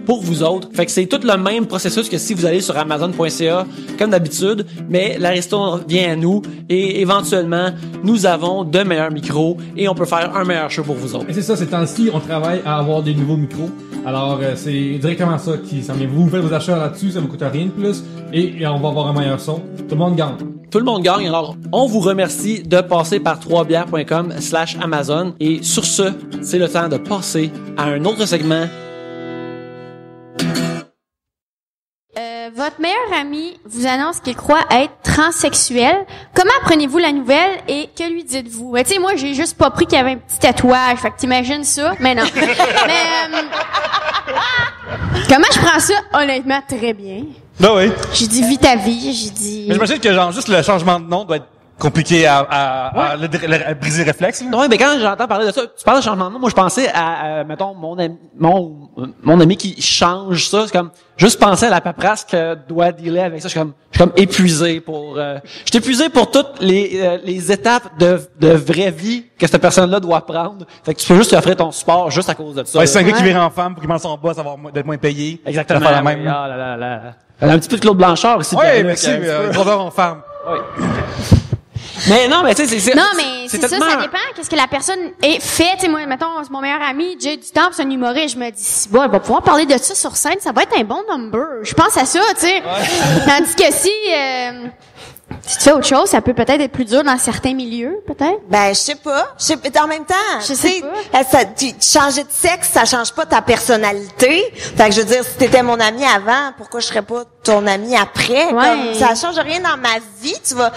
pour vous autres. Fait que c'est tout le même processus que si vous allez sur Amazon.ca comme d'habitude, mais la ristourne vient à nous et éventuellement, nous avons de meilleurs micros et on peut faire un meilleur show pour vous autres. Et c'est ça, ces temps-ci, on travaille à avoir des nouveaux micros. Alors, c'est directement ça qui s'en vient. Vous faites vos achats là-dessus, ça vous coûte rien de plus et on va avoir un meilleur son. Tout le monde gagne. Tout le monde gagne. Alors, on vous remercie de passer par troisbières.com/Amazon. Et sur ce, c'est le temps de passer à un autre segment. Votre meilleur ami vous annonce qu'il croit être transsexuel. Comment apprenez-vous la nouvelle et que lui dites-vous? Tu sais, moi, j'ai juste pas pris qu'il y avait un petit tatouage. Fait que t'imagines ça? Mais non. Mais, comment je prends ça? Honnêtement, très bien. Ben oui. J'ai dit, vis ta vie. J'ai dit... Mais j'imagine que genre, juste le changement de nom doit être compliqué à briser le réflexe. Ouais, mais quand j'entends parler de ça, tu parles de changement de nom, moi je pensais à mettons, mon ami qui change ça, c'est comme, juste penser à la paperasse que doit dealer avec ça, je suis comme épuisé pour, je suis épuisé pour toutes les étapes de vraie vie que cette personne-là doit prendre. Fait que tu peux juste lui offrir ton support juste à cause de ça. Ouais, c'est un gars qui vire en femme pour qu'il mange son boss, d'être moins payé. Exactement. Faire la même. Oui, ah là là. Un petit peu de Claude Blanchard aussi. Ouais, merci, gros en femme. Oui. Mais non, mais tu sais, c'est non, mais c'est ça, tellement... ça dépend. Qu'est-ce que la personne est fait. Tu sais, moi, mettons, c'est mon meilleur ami, Jay Dutemps, c'est un humoriste. Je me dis, si bon, elle va pouvoir parler de ça sur scène, ça va être un bon number. Je pense à ça, tu sais. Ouais. Tandis que si tu fais autre chose, ça peut peut-être être plus dur dans certains milieux, peut-être. Ben, je sais pas. En même temps, je sais pas. Changer de sexe, ça change pas ta personnalité. Fait que je veux dire, si t'étais mon ami avant, pourquoi je serais pas ton ami après? Ouais. Comme, ça change rien dans ma vie. Tu vas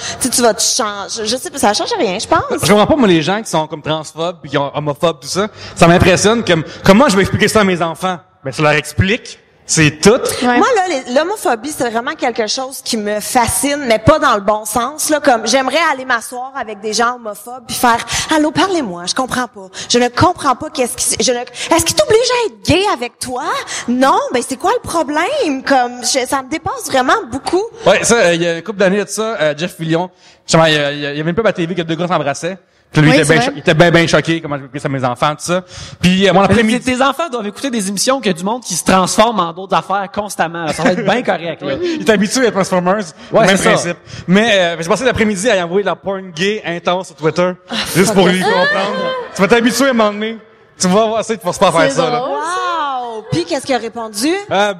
te changer. Je sais pas, ça change rien, je pense. Je comprends pas, moi, les gens qui sont comme transphobes pis qui sont homophobes, tout ça. Ça m'impressionne comment je vais expliquer ça à mes enfants? Ben, tu leur expliques. C'est tout. Ouais. Moi, là, l'homophobie, c'est vraiment quelque chose qui me fascine, mais pas dans le bon sens, là. Comme, j'aimerais aller m'asseoir avec des gens homophobes puis faire, allô, parlez-moi, je comprends pas. Je ne comprends pas est-ce qu'il t'oblige à être gay avec toi? Non, ben, c'est quoi le problème? Comme, ça me dépasse vraiment beaucoup. Ouais, ça, il y a une couple d'années de ça, Jeff Fillion, justement, il y avait une pub à TV que deux gars s'embrassaient. Puis lui, il était bien choqué, comment je vais ça à mes enfants, tout ça. Puis, mon après-midi. Tes enfants doivent écouter des émissions que du monde qui se transforme en d'autres affaires constamment. Ça va être bien correct, là. Il est habitué à Transformers. Ouais, même c'est principe. Ça. Mais, j'ai passé l'après-midi à y envoyer de la porn gay intense sur Twitter. Juste pour lui comprendre. Tu vas t'habituer à un moment donné. Tu vas voir ça, tu vas pas faire ça, là. Wow! Puis, qu'est-ce qu'il a répondu?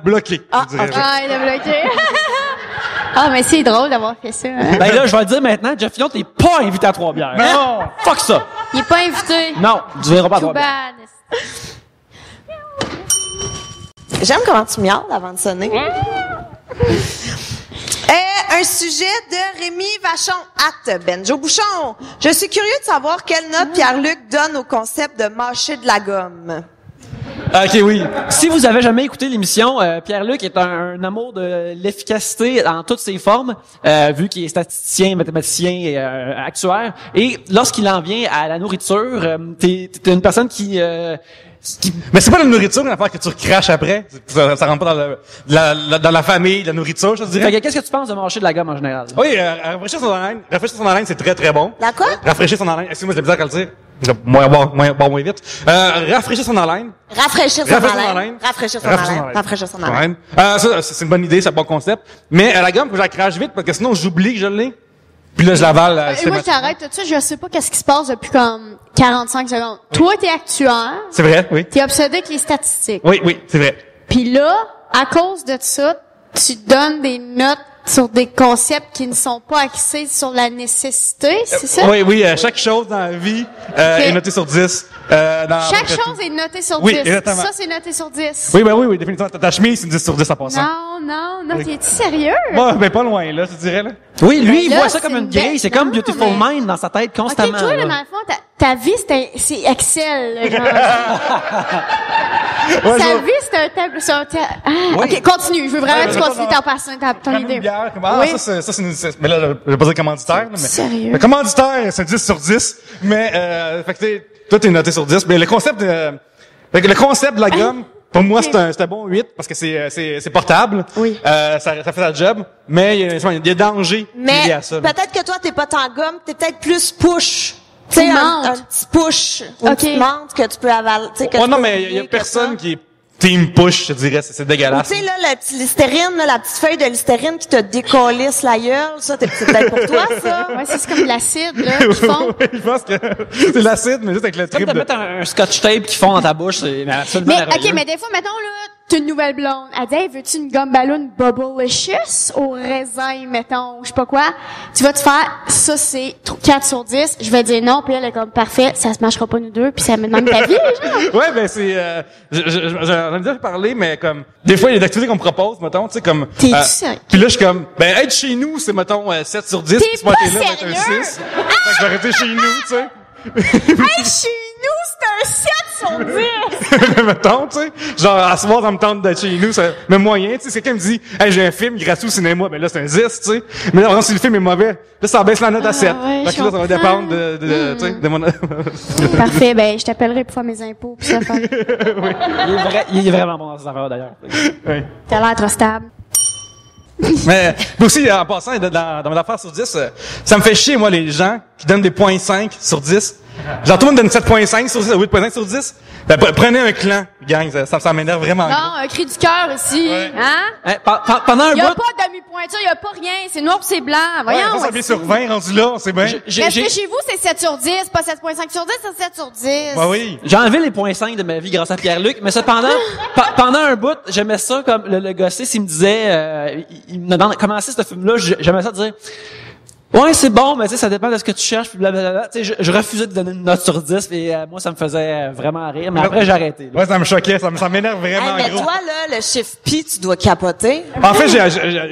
Bloqué, je dirais. Okay. Ah, il a bloqué. Ah, mais c'est drôle d'avoir fait ça. Hein? Ben là, je vais le dire maintenant, Jeff Fillion, t'es pas invité à Trois-Bières. Non! Fuck ça! Il est pas invité. Non, tu verras pas à Too Trois-Bières. bad. J'aime comment tu miaules avant de sonner. un sujet de Rémi Vachon, @Benjo Bouchon. Je suis curieux de savoir quelle note Pierre-Luc donne au concept de mâcher de la gomme. Ok, oui. Si vous avez jamais écouté l'émission, Pierre-Luc est un amour de l'efficacité dans toutes ses formes, vu qu'il est statisticien, mathématicien et actuaire. Et lorsqu'il en vient à la nourriture, t'es une personne qui Mais c'est pas la nourriture, une affaire que tu recraches après. Ça rentre pas dans la famille, la nourriture, je te dirais. Fait que qu'est-ce que tu penses de mâcher de la gomme en général? Oui, rafraîchir son haleine. Rafraîchir son haleine, c'est très, très bon. La quoi? Rafraîchir son haleine. Excuse-moi, c'est bizarre qu'à le dire. Moins vite. Rafraîchir son haleine. Rafraîchir son haleine. Rafraîchir Rafraîchir son haleine. Ça, c'est une bonne idée, c'est un bon concept. Mais la gomme, faut que je la crache vite parce que sinon j'oublie que je l'ai. Puis là, je l'avale. Moi, je t'arrête tout de suite. Je sais pas qu'est-ce qui se passe depuis comme 45 secondes. Toi, t'es actuaire. C'est vrai, oui. T'es obsédé avec les statistiques. Oui, c'est vrai. Puis là, à cause de ça, tu donnes des notes sur des concepts qui ne sont pas axés sur la nécessité, c'est ça? Oui, chaque chose dans la vie est notée sur 10. Chaque chose est notée sur 10. Oui, exactement. Ça, c'est noté sur 10. Oui, définitivement. Ta chemise, c'est une 10 sur 10 en passant. Non, t'es-tu sérieux? Ben pas loin, là, je dirais, là. Oui, lui, il là, voit ça comme c'est une une grille. belle- C'est comme Non, Beautiful mais- Mind dans sa tête constamment. Ok, toi, là, là. dans le fond, ta vie, c'est Excel, là, genre. Ouais, Ta je- vie, c'est un tableau, Oui. Ok, continue. Je veux vraiment Ouais, que tu mais continues attends, ton Prendre idée. une bière, comme, Oui. ça, mais là, je vais pas dire commanditaire, là, mais. Sérieux? Le commanditaire, c'est 10 sur 10. Mais, fait que toi, t'es noté sur 10. Mais le concept de la gomme, pour moi, c'est un bon 8 parce que c'est portable. Oui. Ça fait sa job. Mais il y a des dangers liés Mais à ça. peut-être que toi, t'es pas tant gomme, t'es peut-être plus push. Tu sais, Menthe. un petit push. Une Ok. petite menthe que tu peux avaler. Tu sais, que Oh tu non, peux mais il y a oublier que personne ça. qui est team push, je dirais. C'est Ou dégueulasse. tu sais, là, la petite listerine, là, la petite feuille de listerine qui te décollisse la gueule, ça, c'est peut-être pour toi, ça. Ouais, c'est comme de l'acide, là, qu'ils font. Oui, je pense que c'est l'acide, mais juste avec le Comme trip de de... mettre un scotch tape qui fond dans ta bouche, c'est absolument Mais, merveilleux. ok, mais des fois, mettons, là, t'as une nouvelle blonde. Elle dit, hey, veux-tu une gomme ballon Bubblicious au raisin, mettons, ou je sais pas quoi? Tu vas te faire, ça, c'est 4 sur 10. Je vais dire non, puis elle est comme, parfait, ça se mâchera pas nous deux, puis ça me demande ta vie, genre. Ouais, ben c'est... j'en ai déjà parlé, mais comme... Des fois, il y a des activités qu'on me propose, mettons, tu sais, comme... T'es-tu sérieux? Puis là, je suis comme... Ben, être chez nous, c'est, mettons, 7 sur 10. T'es puis moi, pas t'es là, c'est un sérieux? 6. Fait que je vais arrêter chez nous, tu sais. Hey, chez nous, c'est un 7 sur 10! Mettons, tu sais. Genre, à soir, ça me tente d'être chez nous, ça... Mais moyen, tu sais, si quelqu'un me dit, hey, j'ai un film gratuit au cinéma, ben là, c'est un 10, tu sais. Mais là, si le film est mauvais, là, ça baisse la note à 7. ouais, Fait que là, ça va je dépendre tu sais, de mon... Parfait, ben, je t'appellerai pour faire mes impôts, puis ça fait. Il est vraiment bon dans ses affaires, d'ailleurs. Oui. T'as l'air trop stable. Mais aussi, en passant, dans mon affaire sur 10, ça me fait chier, moi, les gens qui donnent des points 5 sur 10. Genre, tout le monde donne 7.5 sur 10, 8.5 sur 10. Ben, prenez un clan, gang, ça m'énerve vraiment. Non, un cri du cœur ici. Ouais. Hein? Hein, pendant un Il y a bout, pas de demi-pointure, il y a pas rien. C'est noir pis c'est blanc. Ouais, Voyons. ça vient sur 20, rendu là, on sait bien. Est-ce que chez vous, c'est 7 sur 10, pas 7.5 sur 10, c'est 7 sur 10? Bah oui. j'ai enlevé les points 5 de ma vie grâce à Pierre-Luc, mais cependant, pendant un bout, j'aimais ça comme le gossé, s'il me disait, il me demandait comment c'est ce film-là, j'aimais ça dire, ouais, c'est bon, mais tu sais, ça dépend de ce que tu cherches, puis blablabla. Tu sais, je refusais de donner une note sur 10, et moi, ça me faisait vraiment rire, mais après, j'ai arrêté. Là. Ouais, ça me choquait, ça m'énerve vraiment Hey, mais gros. toi, là, le chiffre pi, tu dois capoter. En fait,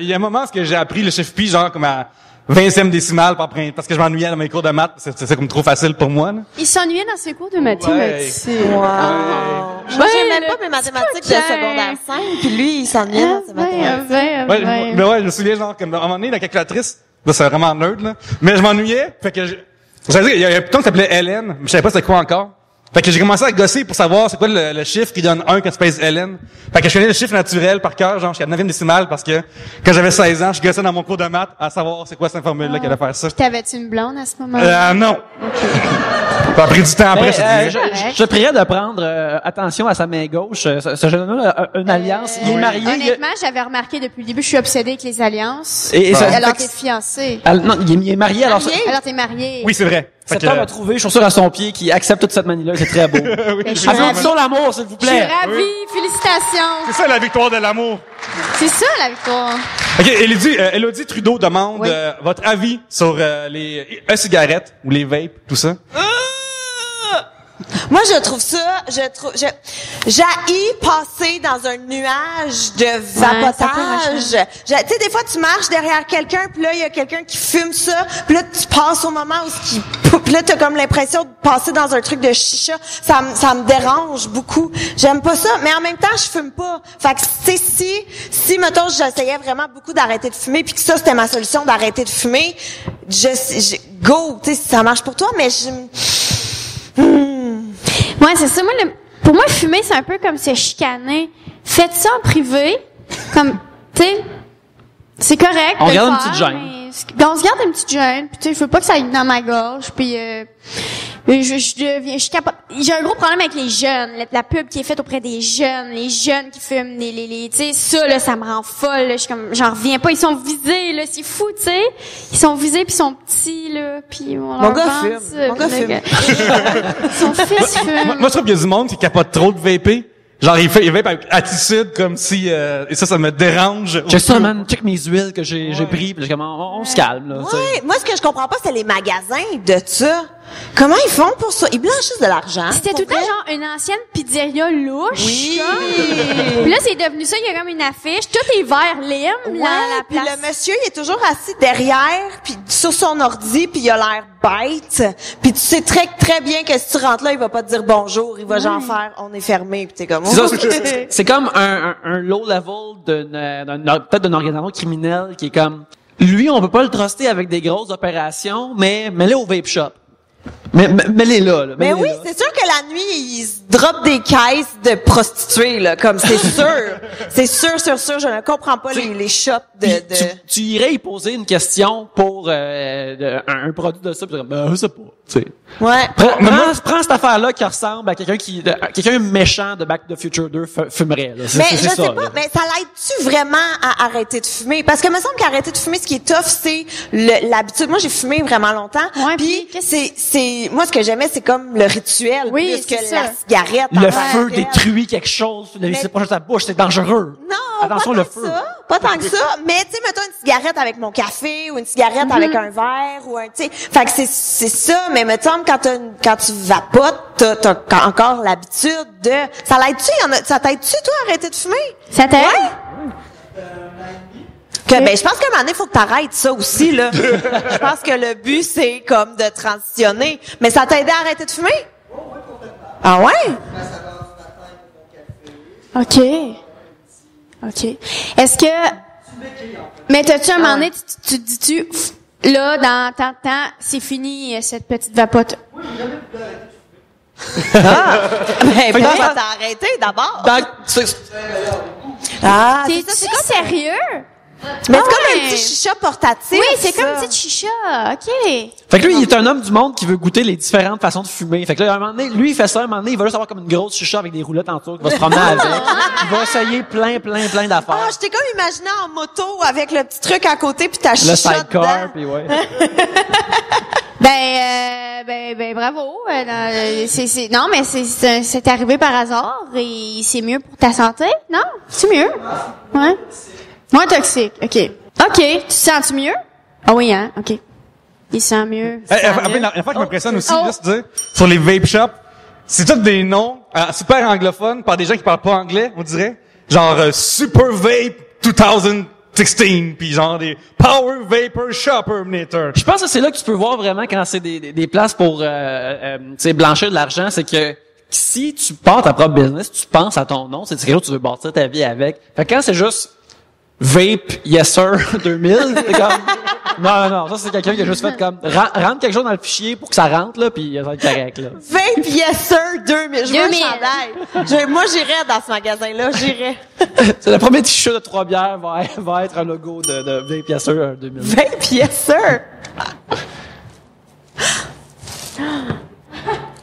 il y a un moment où j'ai appris le chiffre pi, genre, comme à 20e décimale, parce que je m'ennuyais dans mes cours de maths, c'est comme trop facile pour moi, là. Il s'ennuyait dans ses cours de mathématiques. Wow. Moi, Ouais, j'aimais le pas mes mathématiques de petit coquin. secondaire 5, puis lui, il s'ennuyait dans ses mathématiques. Mais ouais, je me souviens, genre, comme, à un moment donné, la calculatrice, là, c'est vraiment nerd, là. Mais je m'ennuyais, fait que j'allais dire, il y a un piton qui s'appelait Hélène, mais je savais pas c'était quoi encore. Fait que j'ai commencé à gosser pour savoir c'est quoi le chiffre qui donne 1 quand tu pèses Hélène. Fait que je connais le chiffre naturel par cœur, genre, jusqu'à 9e décimale, parce que quand j'avais 16 ans, je gossais dans mon cours de maths à savoir c'est quoi cette formule-là qui allait faire ça. T'avais-tu une blonde à ce moment-là? Non. Ça a pris du temps après, Mais, je te dirais. je te prierais de prendre attention à sa main gauche. Ce jeune-là a une alliance. Il est marié. Honnêtement, j'avais remarqué depuis le début, je suis obsédée avec les alliances. Et ça- Alors, fait que- t'es fiancée. Non, il est marié, alors Marié? Alors, t'es mariée. Oui, c'est vrai. Fait cet que, homme a trouvé chaussure à son pied qui accepte toute cette manie-là, c'est très beau. oui, Je suis Applaudissons l'amour, s'il vous Je suis plaît. ravie. Félicitations. c'est ça la victoire de l'amour. C'est ça, la victoire. OK, Élodie Trudeau demande Oui. votre avis sur les e-cigarettes ou les vapes, tout ça. Moi, je trouve ça, j'haïs passer dans un nuage de vapotage. Tu sais, des fois, tu marches derrière quelqu'un, puis là, il y a quelqu'un qui fume ça, puis là, tu passes au moment où puis là, t'as comme l'impression de passer dans un truc de chicha. Ça me dérange beaucoup. J'aime pas ça, mais en même temps, je fume pas. Fait que, tu sais, si, mettons, j'essayais vraiment beaucoup d'arrêter de fumer, puis que ça, c'était ma solution d'arrêter de fumer, go, tu sais, si ça marche pour toi, mais Ouais, c'est ça. Moi, pour moi, fumer, c'est un peu comme se chicaner. Faites ça en privé, comme, tu sais, c'est correct. On de le garde une faire, petite gêne. mais on se garde une petite gêne, puis tu sais, je veux pas que ça aille dans ma gorge, puis je capote. J'ai un gros problème avec les jeunes, la pub qui est faite auprès des jeunes, les jeunes qui fument, tu sais, ça là, ça me rend folle. Là, je suis comme, j'en reviens pas. Ils sont visés, là, c'est fou, tu sais. Ils sont visés puis ils sont petits, là, puis Mon gars fume. Mon gars fume. Son fils fume. Moi, je trouve qu'il y a du monde qui capote trop de vaper. Genre, il vape avec attitude, comme si, et ça me dérange. Check ça, man. Check mes huiles que j'ai pris, puis on se calme, là. t'sais. Ouais, moi, ce que je comprends pas, c'est les magasins de ça. Comment ils font pour ça? Ils blanchissent de l'argent. C'était tout le temps genre une ancienne pizzeria louche. Oui. Puis là, c'est devenu ça. Il y a comme une affiche. Tout est vert lime, Ouais, la puis place. le monsieur, il est toujours assis derrière, puis sur son ordi, puis il a l'air bête. Puis tu sais très très bien que si tu rentres là, il va pas te dire bonjour, il va genre faire on est fermé, puis t'es comme C'est ça, c'est comme un low level peut-être d'une organisation criminelle qui est comme, lui, on peut pas le truster avec des grosses opérations, mais mets-le au vape shop. Mais mets-les là. Mais oui, c'est sûr que la nuit, ils se dropent des caisses de prostituées, là, comme c'est sûr. C'est sûr, je ne comprends pas les shops de... Tu irais y poser une question pour un produit de ça, puis tu dirais, je sais pas, tu sais. Ouais. Prends cette affaire-là qui ressemble à quelqu'un méchant de Back to the Future 2 fumerait, là. Mais je sais ça, pas, là. mais ça l'aide-tu vraiment à arrêter de fumer? Parce que me semble qu'arrêter de fumer, ce qui est tough, c'est l'habitude. Moi, j'ai fumé vraiment longtemps. Ouais, puis puis moi, ce que j'aimais, c'est comme le rituel, Oui, plus que c'est la ça. cigarette. Le en feu tant que telle. détruit quelque chose, c'est proche de sa bouche, c'est dangereux. Non, Attention, pas le tant feu. que ça, pas tant que ça. Mais tu sais, mettons une cigarette avec mon café ou une cigarette avec un verre ou un, tu sais. Fait que c'est ça. Mais mettons quand tu vapotes, t'as encore l'habitude de. Ça l'aide-tu? Ça t'aide-tu toi à arrêter de fumer? Ça t'aide? Ben, je pense qu'à un moment donné, il faut que t'arrêtes ça aussi, là. Je pense que le but, c'est comme de transitionner. Mais ça t'a aidé à arrêter de fumer? Ah ouais? OK. Est-ce que... Mais t'as-tu un moment donné, tu dis-tu, là, dans tant de temps, c'est fini, cette petite vapote? Ben, pourquoi t'as arrêté d'abord? Ah, c'est ça, T'es-tu sérieux? Mais Ah c'est comme ouais. un petit chicha portatif. Oui, c'est comme ça. une petite chicha. OK. Fait que lui, il est un homme du monde qui veut goûter les différentes façons de fumer. Fait que là, à un moment donné, lui, il fait ça, à un moment donné, il va juste avoir comme une grosse chicha avec des roulettes en dessous, qu'il va se promener avec. Il va essayer plein d'affaires. Ah, je t'ai comme imaginé en moto avec le petit truc à côté puis ta Le chicha sidecar, dedans. puis ouais. Ben, bravo. Non, mais c'est arrivé par hasard et c'est mieux pour ta santé, non? C'est mieux? Ouais. Moins toxique. OK. Tu te sens-tu mieux? Ah oui, hein? OK. Il se sent mieux. La fois qui m'impressionne aussi, juste dire, sur les vape shops, c'est tous des noms super anglophones par des gens qui parlent pas anglais, on dirait. Genre Super Vape 2016, puis genre des Power Vapor Shopperminator. Je pense que c'est là que tu peux voir vraiment quand c'est des places pour tu sais, blanchir de l'argent, c'est que si tu pars ta propre business, tu penses à ton nom, c'est quelque chose que tu veux bâtir ta vie avec. Fait que quand c'est juste Vape Yes Sir 2000, c'est comme non, ça c'est quelqu'un qui a juste fait comme rentre quelque chose dans le fichier pour que ça rentre là, puis ça va être correct là. Vape Yes Sir 2000. Je veux un 2000. chandail. Moi, j'irais dans ce magasin-là. J'irais. C'est le premier t-shirt de 3 bières va être un logo de Vape Yes Sir 2000. Vape Yes Sir.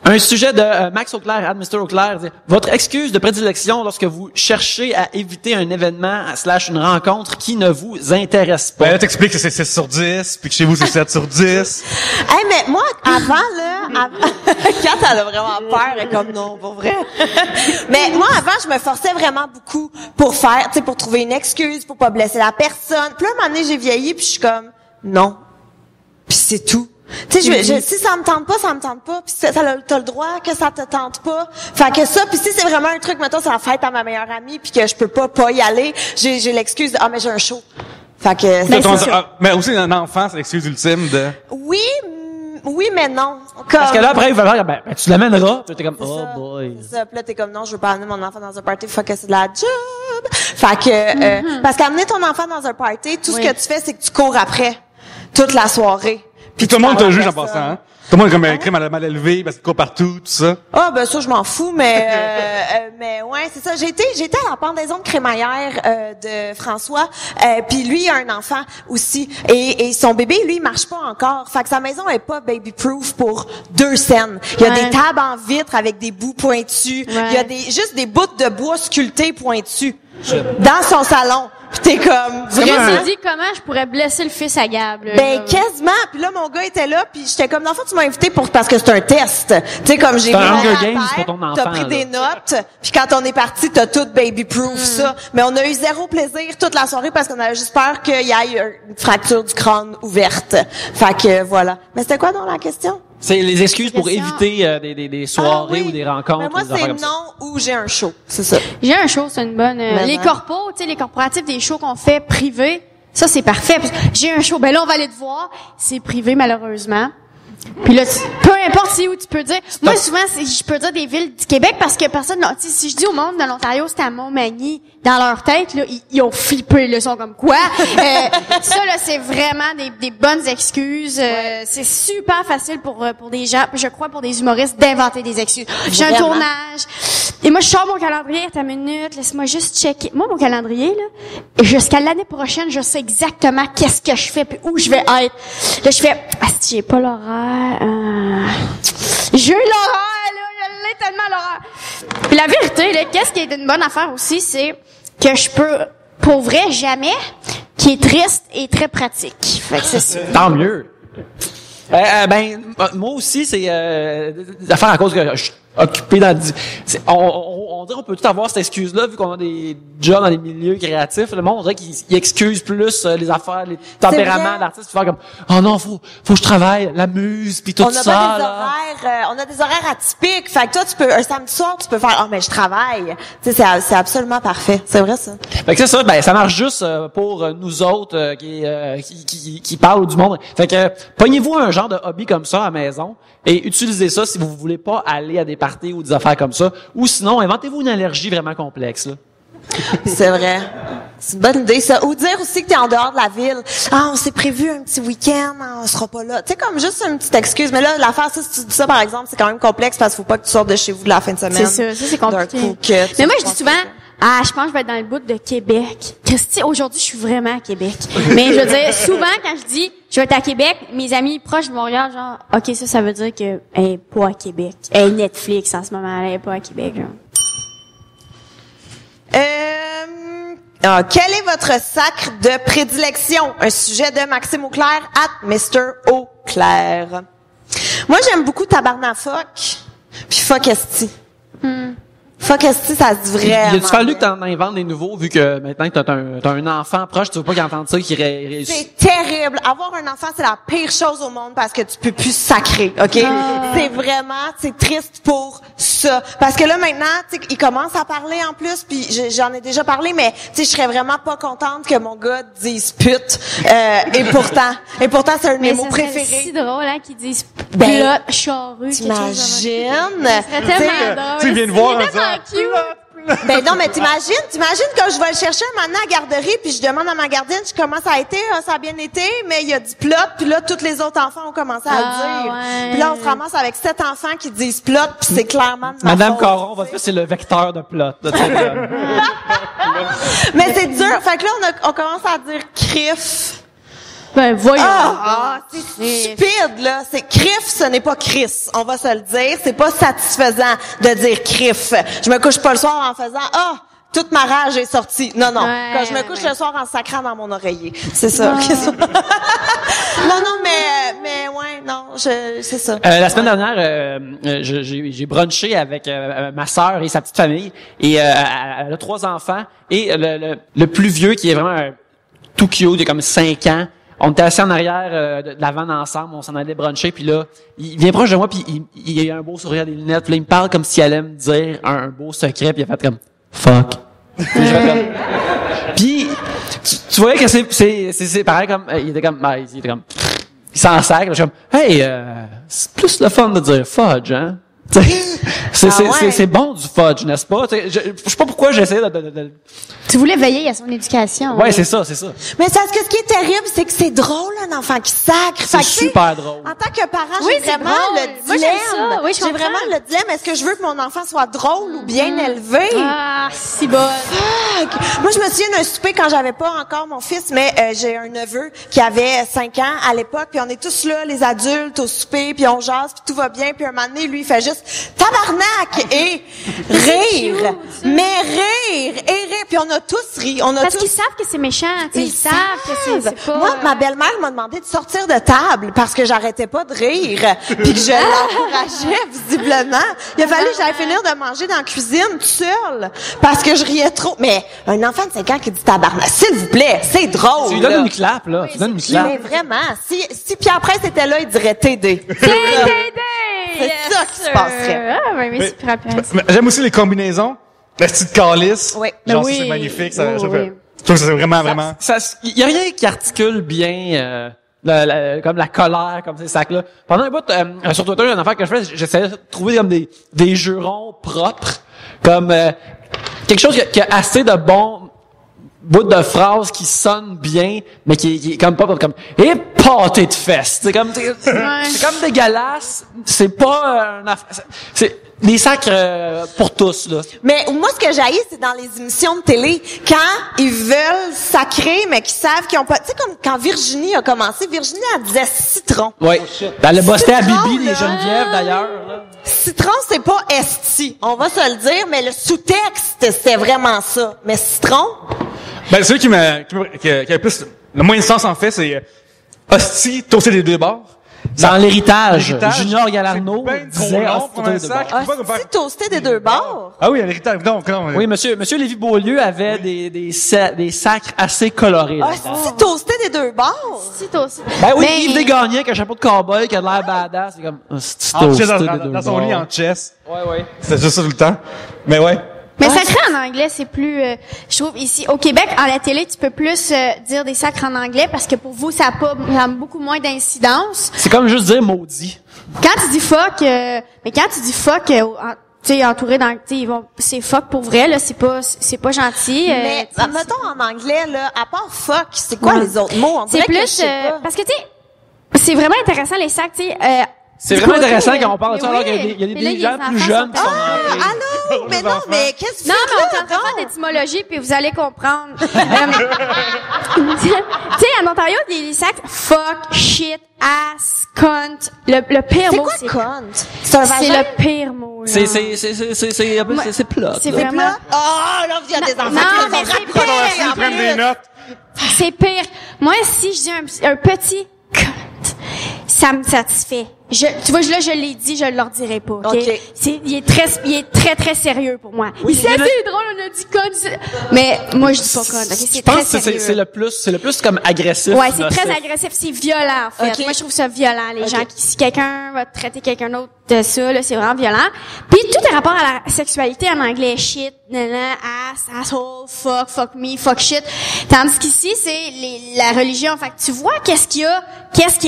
Un sujet de Max Auclair, Mr. Auclair, dit « Votre excuse de prédilection lorsque vous cherchez à éviter un événement / une rencontre qui ne vous intéresse pas. Ben là, t'expliques que c'est 6 sur 10, puis que chez vous, c'est 7 sur 10. Hey, mais moi, Kat, elle a vraiment peur, elle est comme non, pour vrai. Mais moi, avant, je me forçais vraiment beaucoup pour faire, tu sais, pour trouver une excuse, pour pas blesser la personne. Puis là, un moment donné, j'ai vieilli, puis je suis comme, non. Puis c'est tout. Tu sais, si ça me tente pas, ça me tente pas. Puis t'as le droit que ça te tente pas. Fait que ça, puis si c'est vraiment un truc, mettons, c'est la fête à ma meilleure amie, puis que je peux pas y aller, j'ai l'excuse de mais j'ai un show. Fait que mais aussi un enfant, c'est l'excuse ultime de. Oui, mais non. Parce que là, après, il va falloir, tu l'amèneras. Puis t'es comme, oh boy. C'est ça. Puis là, t'es comme, non, je veux pas amener mon enfant dans un party, fuck, c'est de la job. Fait que, parce qu'amener ton enfant dans un party, tout ce que tu fais, c'est que tu cours après. Toute la soirée. Puis tout le monde te juge en passant, hein? Tout le monde est comme un crime mal élevé, parce qu'il court partout, tout ça. Ah, ben ça, je m'en fous, mais ouais, c'est ça. J'ai été à la pendaison de crémaillère de François, puis lui, il a un enfant aussi. Et son bébé, lui, il marche pas encore. Fait que sa maison est pas baby-proof pour 2 scènes. Il y a des tables en vitre avec des bouts pointus. Il y a juste des bouts de bois sculptés pointus. Dans son salon. Pis t'es comme... Je me suis dit comment je pourrais blesser le fils à Gab. Là, ben, quasiment. Puis là, mon gars était là, puis j'étais comme, dans le fond, tu m'as invité parce que c'est un test. Tu sais, comme j'ai mis Hunger Games pour ton enfant. T'as pris des notes, puis quand on est parti, t'as tout baby-proof, ça. Mais on a eu zéro plaisir toute la soirée parce qu'on avait juste peur qu'il y ait une fracture du crâne ouverte. Fait que, voilà. Mais c'était quoi, donc, la question? C'est les excuses pour éviter des soirées ou des rencontres. Mais moi, c'est non ou j'ai un show. C'est ça. J'ai un show, c'est une bonne... les corpos, tu sais, les corporatifs, des shows qu'on fait privés, ça, c'est parfait. J'ai un show, ben là, on va aller te voir. C'est privé, malheureusement. Puis là, peu importe c'est où tu peux dire. Moi, souvent, je peux dire des villes du Québec parce que personne, tu sais, si je dis au monde de l'Ontario, c'était à Montmagny, dans leur tête, là, ils ont flippé, là, ils sont comme quoi? Ça, là, c'est vraiment des bonnes excuses. C'est super facile pour des gens, je crois, pour des humoristes, d'inventer des excuses. J'ai un tournage. Et moi, je sors mon calendrier, attends une minute, laisse-moi juste checker. Moi, mon calendrier, là, jusqu'à l'année prochaine, je sais exactement qu'est-ce que je fais puis où je vais être. Là, je fais, si j'ai pas l'horaire, j'ai eu l'horaire, là, je l'ai tellement l'horaire. Puis la vérité, là, qu'est-ce qui est une bonne affaire aussi, c'est que je peux, pour vrai, jamais, qui est triste et très pratique. Fait que c'est ça. Tant mieux. Moi aussi, c'est des affaires à cause que je suis occupé dans... On dirait qu'on peut tout avoir cette excuse-là, vu qu'on a des jobs dans les milieux créatifs. Le monde, on dirait qu'il excuse plus les affaires, les tempéraments de l'artiste. Faire comme, oh non, faut que je travaille, la muse, puis tout ça. On a des horaires atypiques. Fait que toi, tu peux, un samedi soir, tu peux faire, mais je travaille. Tu sais, c'est absolument parfait. C'est vrai, ça. Fait que c'est ça, ça marche juste pour nous autres qui parlent du monde. Fait que, pognez-vous un genre de hobby comme ça à la maison et utilisez ça si vous voulez pas aller à des parties ou des affaires comme ça. Ou sinon, inventez-vous une allergie vraiment complexe, là. C'est vrai. C'est une bonne idée, ça. Ou dire aussi que t'es en dehors de la ville. Ah, on s'est prévu un petit week-end, on sera pas là. Tu sais, comme juste une petite excuse. Mais là, l'affaire, si tu dis ça, par exemple, c'est quand même complexe parce qu'il faut pas que tu sortes de chez vous de la fin de semaine. C'est ça, c'est compliqué. Mais moi, je dis souvent, je pense que je vais être dans le bout de Québec. Christy, aujourd'hui, je suis vraiment à Québec. Mais je veux dire, souvent, quand je dis, je vais être à Québec, mes amis proches vont regarder genre, OK, ça veut dire que elle est pas à Québec. Elle est Netflix en ce moment, elle est pas à Québec, genre. Quel est votre sacre de prédilection? Un sujet de Maxime Auclair @ Mr. Auclair. Moi, j'aime beaucoup Tabarnafoc puis Fuck Esti. Fuck Esti, ça se dit vraiment. Il a-tu fallu que t'en inventes des nouveaux, vu que maintenant que t'as un enfant proche, tu veux pas qu'il entende ça, qu'il réussisse? C'est terrible. Avoir un enfant, c'est la pire chose au monde parce que tu peux plus sacrer, OK? C'est triste pour ça. Parce que là, maintenant, tu sais, il commence à parler en plus, puis j'en ai déjà parlé, mais tu sais, je serais vraiment pas contente que mon gars dise pute. Et pourtant, c'est un de mes mots préférés. C'est si drôle, hein, qu'ils disent plot, charrue, t'imagines? C'est tellement drôle. Tu viens de voir ça. Ben non, mais t'imagines quand je vais le chercher un moment à la garderie, puis je demande à ma gardienne comment ça a été, ça a bien été, mais il y a du plot, puis là, tous les autres enfants ont commencé à le dire. Ouais. Puis là, on se ramasse avec 7 enfants qui disent plot, puis c'est clairement de ma Madame faute. Caron, va faire, c'est le vecteur de plot. Mais c'est dur. Fait que là, on commence à dire crif. Ben, voyons. C'est stupide, là. C'est crif, ce n'est pas Chris. On va se le dire. C'est pas satisfaisant de dire crif. Je me couche pas le soir en faisant, toute ma rage est sortie. Non. Quand je me couche le soir en sacrant dans mon oreiller. C'est ça. C'est ça. La semaine dernière, j'ai brunché avec ma sœur et sa petite famille. Et elle a 3 enfants. Et le plus vieux, qui est vraiment tout cute, il a comme 5 ans, on était assis en arrière de la vanne ensemble, on s'en allait bruncher, puis là, il vient proche de moi, puis il a un beau sourire, des lunettes, puis là, il me parle comme s'il allait me dire un beau secret, puis il a fait comme fuck. Puis tu voyais que c'est pareil comme il était comme il s'en sac, je suis comme hey, c'est plus le fun de dire fudge, hein. C'est bon du fudge, n'est-ce pas? Je sais pas pourquoi j'essaie de... Tu voulais veiller à son éducation. Ouais, c'est ça. Mais parce que ce qui est terrible, c'est que c'est drôle, un enfant qui sacre. C'est super drôle. En tant que parent, Oui, j'ai c'est vraiment drôle. le Moi, dilemme. j'aime ça. Oui, je j'ai comprends. vraiment le dilemme. Est-ce que je veux que mon enfant soit drôle ou bien élevé? Ah, si bonne. Fuck! Moi, je me souviens d'un souper quand j'avais pas encore mon fils, mais j'ai un neveu qui avait 5 ans à l'époque, puis on est tous là, les adultes, au souper, puis on jase, puis tout va bien, puis un moment donné, lui, il fait juste « tabarnak! » et rire. Mais rire et rire. Puis on a tous ri. Parce qu'ils savent que c'est méchant, tu sais, ils savent que c'est pas... Moi, ma belle-mère m'a demandé de sortir de table parce que j'arrêtais pas de rire, puis que je l'encourageais visiblement. Il a fallu que j'aille finir de manger dans la cuisine toute seule parce que je riais trop. Mais un enfant de 5 ans qui dit tabarnak, s'il vous plaît, c'est drôle. Tu lui donnes une clap, là. Tu donnes une clap. Mais vraiment, si Pierre Prince était là, il dirait TD. C'est ça qui se passerait. Ah, ben, mais c'est super intéressant. Mais j'aime aussi les combinaisons. La petite calice. Oui. Genre, Oui. ça, c'est magnifique. Ça Oui, fait, oui. je trouve que c'est vraiment... Il y a rien qui articule bien comme la colère, comme ces sacs-là. Pendant un bout, sur Twitter, il y a une affaire que je fais, j'essayais de trouver comme des jurons propres, comme quelque chose qui a assez de bons bouts de phrases qui sonnent bien, mais qui est comme pas comme et pâté de fesses. C'est comme c'est comme dégueulasse. C'est pas c'est des sacs pour tous là. Mais moi, ce que j'haïs, c'est dans les émissions de télé, quand ils veulent sacrer, mais qu'ils savent qu'ils ont pas... Tu sais, comme quand Virginie a commencé, Virginie, elle disait citron. Oui. Elle a bossé à Citron, Bibi, là. les Geneviève, d'ailleurs. Là. Citron, c'est pas esti. On va se le dire, mais le sous-texte, c'est vraiment ça. Mais citron... Ben, celui qui a plus, le moins de sens, en fait, c'est hostie, toasté des deux bords. Dans l'héritage, L'héritage, Junior Galarno c'est ben disait trop long hostie, pour un de sac. bord. Je sais pas comment Hostie toasté des deux bords. Ah oui, l'héritage. Non. Oui, monsieur Lévy-Beaulieu avait des sacres assez colorés. là. Hostie toasté des deux bords. Si, toi aussi. Ben oui, Mais- Yves Desgagnés avec un chapeau de cowboy qui a l'air badass, c'est comme hostie En toasté chess, des dans deux son lit, bords. en chess. Ouais. C'était juste ça tout le temps. Mais ouais. Mais sacré en anglais, c'est plus... je trouve ici, au Québec, à la télé, tu peux plus dire des sacres en anglais parce que pour vous, ça a beaucoup moins d'incidence. C'est comme juste dire maudit. Quand tu dis fuck, mais quand tu dis fuck, tu sais, entouré dans, tu sais, ils vont, c'est fuck pour vrai, là, c'est pas gentil. Mais, tu sais, mettons en anglais, là, à part fuck, c'est quoi Ouais. les autres mots? On c'est dirait que je plus, sais pas. parce que tu sais, c'est vraiment intéressant les sacs, tu sais, C'est du vraiment côté, intéressant quand on parle de ça, mais alors qu'il oui. y a des Mais là, gens les plus enfants jeunes qui sont sont tellement- rentrés. Allô? Mais non, mais qu'est-ce que tu Non, fais mais on là, est en train de faire donc? d'étymologie, puis vous allez comprendre. Tu sais, en Ontario, il y a des sacs fuck, shit, ass, cunt. Le pire C'est mot, quoi c'est cunt? C'est un c'est vagin? le pire mot. là. C'est plat. C'est là. vraiment... Ah, là, il y a des enfants Non, qui mais les ont c'est raccrochés pire. en Ils prennent plus. des notes. C'est pire. Moi, si je dis un petit cunt, ça me satisfait. Tu vois, là, je l'ai dit, je leur dirai pas, OK? OK. Il est très, très sérieux pour moi. Oui, C'est mais là- assez drôle, on a dit cunt. Mais moi, je dis pas cunt, OK? Je C'est très pense que sérieux. c'est le plus comme agressif. Ouais, c'est nocif. très agressif, c'est violent en fait. Ok. Moi je trouve ça violent les Ok. gens qui si quelqu'un va traiter quelqu'un d'autre de ça là, c'est vraiment violent. Puis tout est rapport à la sexualité en anglais, shit, nana, ass, asshole, fuck me, fuck shit. Tandis qu'ici c'est la religion. Fait que tu vois qu'est-ce qui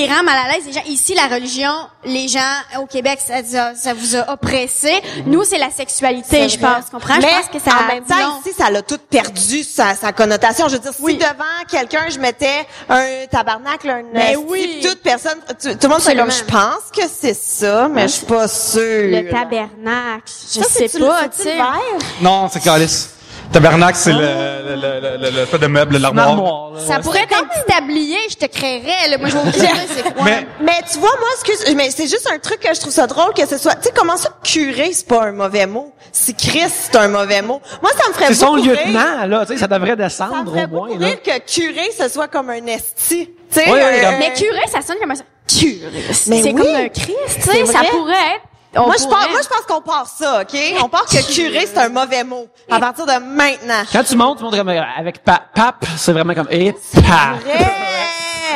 rend mal à l'aise les gens. Ici la religion, les gens au Québec ça vous a oppressé. Nous c'est la sexualité, je pense, comprends? Mais Je pense que ça en même dit long. temps, ici, ça l'a tout perdu, sa connotation. Je veux dire, Oui. si devant quelqu'un, je mettais un tabarnak, là, un Ben esti, oui. toute personne, tout le monde serait comme, je Absolument. pense que c'est ça, mais je suis pas sûre. Le tabernacle, je Ça, sais c'est-tu pas, le- tu c'est-tu sais. le verre? Non, c'est calice. Tabernacle, c'est le fait de meuble, Une l'armoire. armoire, là. Ça pourrait être un petit tablier, je te créerais, là. Moi, je vais vous dire, c'est quoi. Mais tu vois, moi, mais c'est juste un truc que je trouve ça drôle que ce soit, tu sais, comment ça, curé, c'est pas un mauvais mot? Si Christ, c'est un mauvais mot. Moi, ça me ferait C'est son beaucoup rire. lieutenant, là, tu sais, ça devrait Ça me descendre ferait au moins, beaucoup là. rire que curé, ce soit comme un esti. Tu sais, Oui, oui, comme- Mais curé, ça sonne comme un... Curé. Mais C'est oui. comme un Christ, tu sais. C'est Ça vrai. pourrait être... Moi, je pense qu'on part ça, OK? On part que curé, c'est un mauvais mot. À partir de maintenant. Quand tu montes comme avec pape, c'est vraiment comme et pape. Vrai!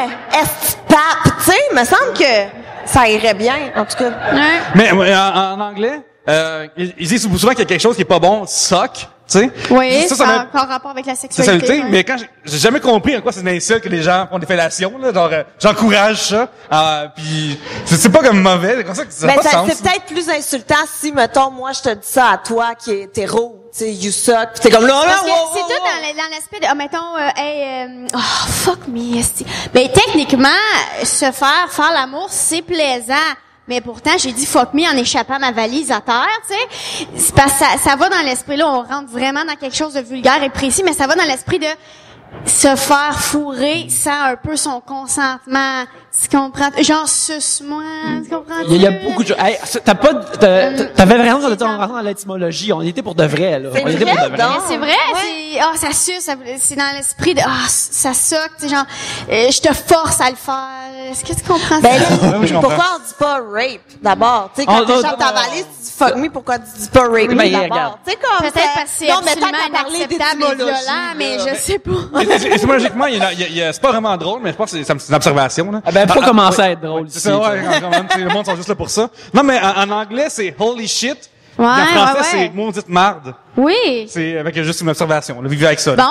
est pape, tu sais, me semble que ça irait bien, en tout cas. Ouais. Mais en anglais, ils disent souvent qu'il y a quelque chose qui est pas bon, suck. Tu sais? Oui, ça m'a encore rapport avec la sexualité. Ouais. Mais quand j'ai jamais compris en quoi c'est une insulte que les gens font des fellations, là, genre, j'encourage ça, puis c'est pas comme mauvais, c'est comme ça que ça n'a pas de sens. C'est peut-être plus insultant si, mettons, moi, je te dis ça à toi qui est hétéro, tu sais, you suck, pis t'es comme là, parce que c'est tout dans l'aspect de, mettons, fuck me, esti. Ben, techniquement, faire l'amour, c'est plaisant. Mais pourtant, j'ai dit fuck me en échappant ma valise à terre, tu sais. C'est parce que ça va dans l'esprit, là, on rentre vraiment dans quelque chose de vulgaire et précis, mais ça va dans l'esprit de se faire fourrer sans un peu son consentement. Tu comprends? Genre, suce-moi, tu comprends? Il y a beaucoup de choses. Hey, t'avais vraiment ça de dire, on rentre dans l'étymologie. On était pour de vrai, là. On était pour de vrai. Mais c'est vrai, ça suce, c'est dans l'esprit de, ça suck, tu sais, genre, je te force à le faire. Est-ce que tu comprends ça? Oui, je comprends. Pourquoi on dit pas rape, d'abord? Tu sais, quand t'échappes ta valise, tu dis fuck me, pourquoi tu dis pas rape, d'abord? Tu sais, comme peut-être parce que c'est absolument inacceptable et violent, mais je sais pas. Étymologiquement, c'est pas vraiment drôle, mais je pense que c'est une observation, là. Ah ben, faut commencer à être drôle ici. C'est ça, ouais, quand même, le monde sont juste là pour ça. Non, mais en anglais, c'est holy shit. Ouais, en français, ouais. c'est maudite marde. Oui. C'est avec juste une observation, là. Vivez avec ça. Bon.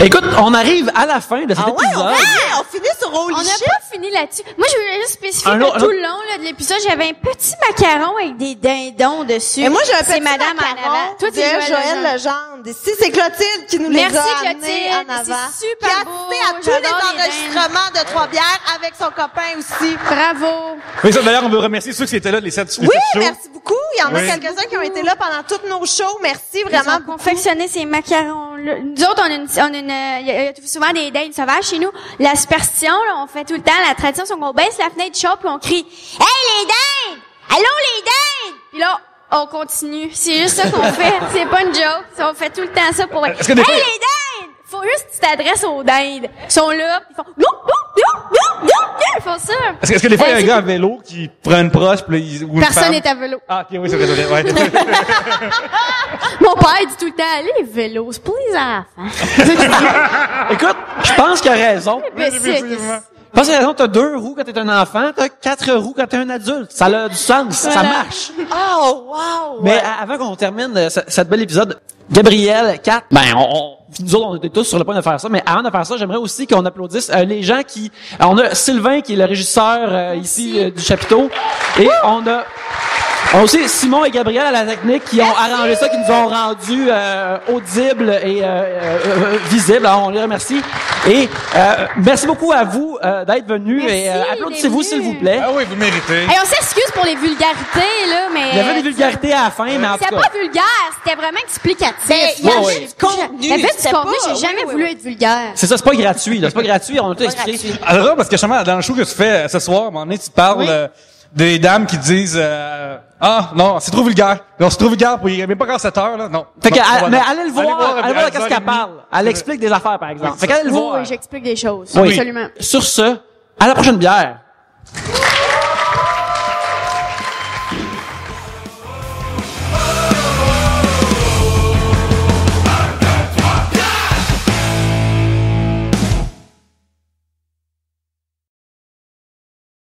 Écoute, on arrive à la fin de cet épisode. On finit sur holy On n'a shit. pas fini là-dessus. Moi, je voulais juste spécifier Un que autre- tout le long là, de l'épisode, j'avais un petit macaron avec des dindons dessus. Et moi, j'ai un petit C'est Madame en macaron avant. Toi, de c'est Joël Legendre. Ici, c'est Clotilde qui nous les Merci, a Clotilde. amenés en avant. C'est super Qui a beau. assisté à tous J'adore les les enregistrements de Trois-Bières avec son copain aussi. Bravo. Oui, ça, d'ailleurs, on veut remercier ceux qui étaient là, les 7 Oui, merci beaucoup. Il y en a Oui. quelques-uns qui ont été là pendant tous nos shows. Merci Ils vraiment ont confectionné ces macarons-là. Nous autres, il y a souvent des dindes sauvages chez nous. La superstition, là, on fait tout le temps la tradition, c'est qu'on baisse la fenêtre du shop puis on crie « Hey, les dindes! Allô, les dindes! » Puis là, on continue. C'est juste ça qu'on fait. C'est pas une joke. On fait tout le temps ça pour... Est-ce que des Hey, fois- les dindes! Faut juste que tu t'adresses aux dindes. Ils sont là, ils font « Ils font ça. Est-ce que des fois, il y a un gars à vélo qui prend une proche, puis là, ou une Personne femme? n'est à vélo. Ah, ok, oui, c'est vrai, ouais. Mon père dit tout le temps « Allez, les vélos, c'est pour les enfants. » Écoute, je pense qu'il a raison. Mais c'est- Je pense qu'il a raison. T'as 2 roues quand t'es un enfant, t'as 4 roues quand t'es un adulte. Ça a du sens. Ça Voilà. marche. Oh, wow! Mais avant qu'on termine cet bel épisode, Gabriel, Kat, nous autres, on était tous sur le point de faire ça, mais avant de faire ça, j'aimerais aussi qu'on applaudisse les gens qui... on a Sylvain, qui est le régisseur ici du chapiteau, et on a aussi Simon et Gabriel à la technique qui ont arrangé ça, qui nous ont rendu audibles et visibles. Alors, on les remercie. Et merci beaucoup à vous d'être venus. Merci Et applaudissez-vous, d'être s'il vous venus. plaît. Ah oui, vous le méritez. Hey, on s'excuse pour les vulgarités, là, mais... Il y avait des vulgarités à la fin, mais en tout C'était cas... pas vulgaire, c'était vraiment explicatif. Ben, il y avait Ouais, du contenu. Il y avait du C'était contenu, pas- j'ai jamais oui, voulu oui. être vulgaire. C'est ça, c'est pas gratuit, là. C'est pas gratuit, on a tout expliqué. Alors, parce que justement, dans le show que tu fais ce soir, à un moment donné, tu parles des dames qui disent ah, non, c'est trop vulgaire. Non, c'est trop vulgaire pour y même pas encore 7 heures, là. Non. Fait que, Non, on va mais là. allez le voir, allez voir qu'est-ce qu'elle parle. Elle explique des affaires, par exemple. Fait qu'allez le Oui, voir. oui, j'explique des choses. Oui. Absolument. Sur ce, à la prochaine bière.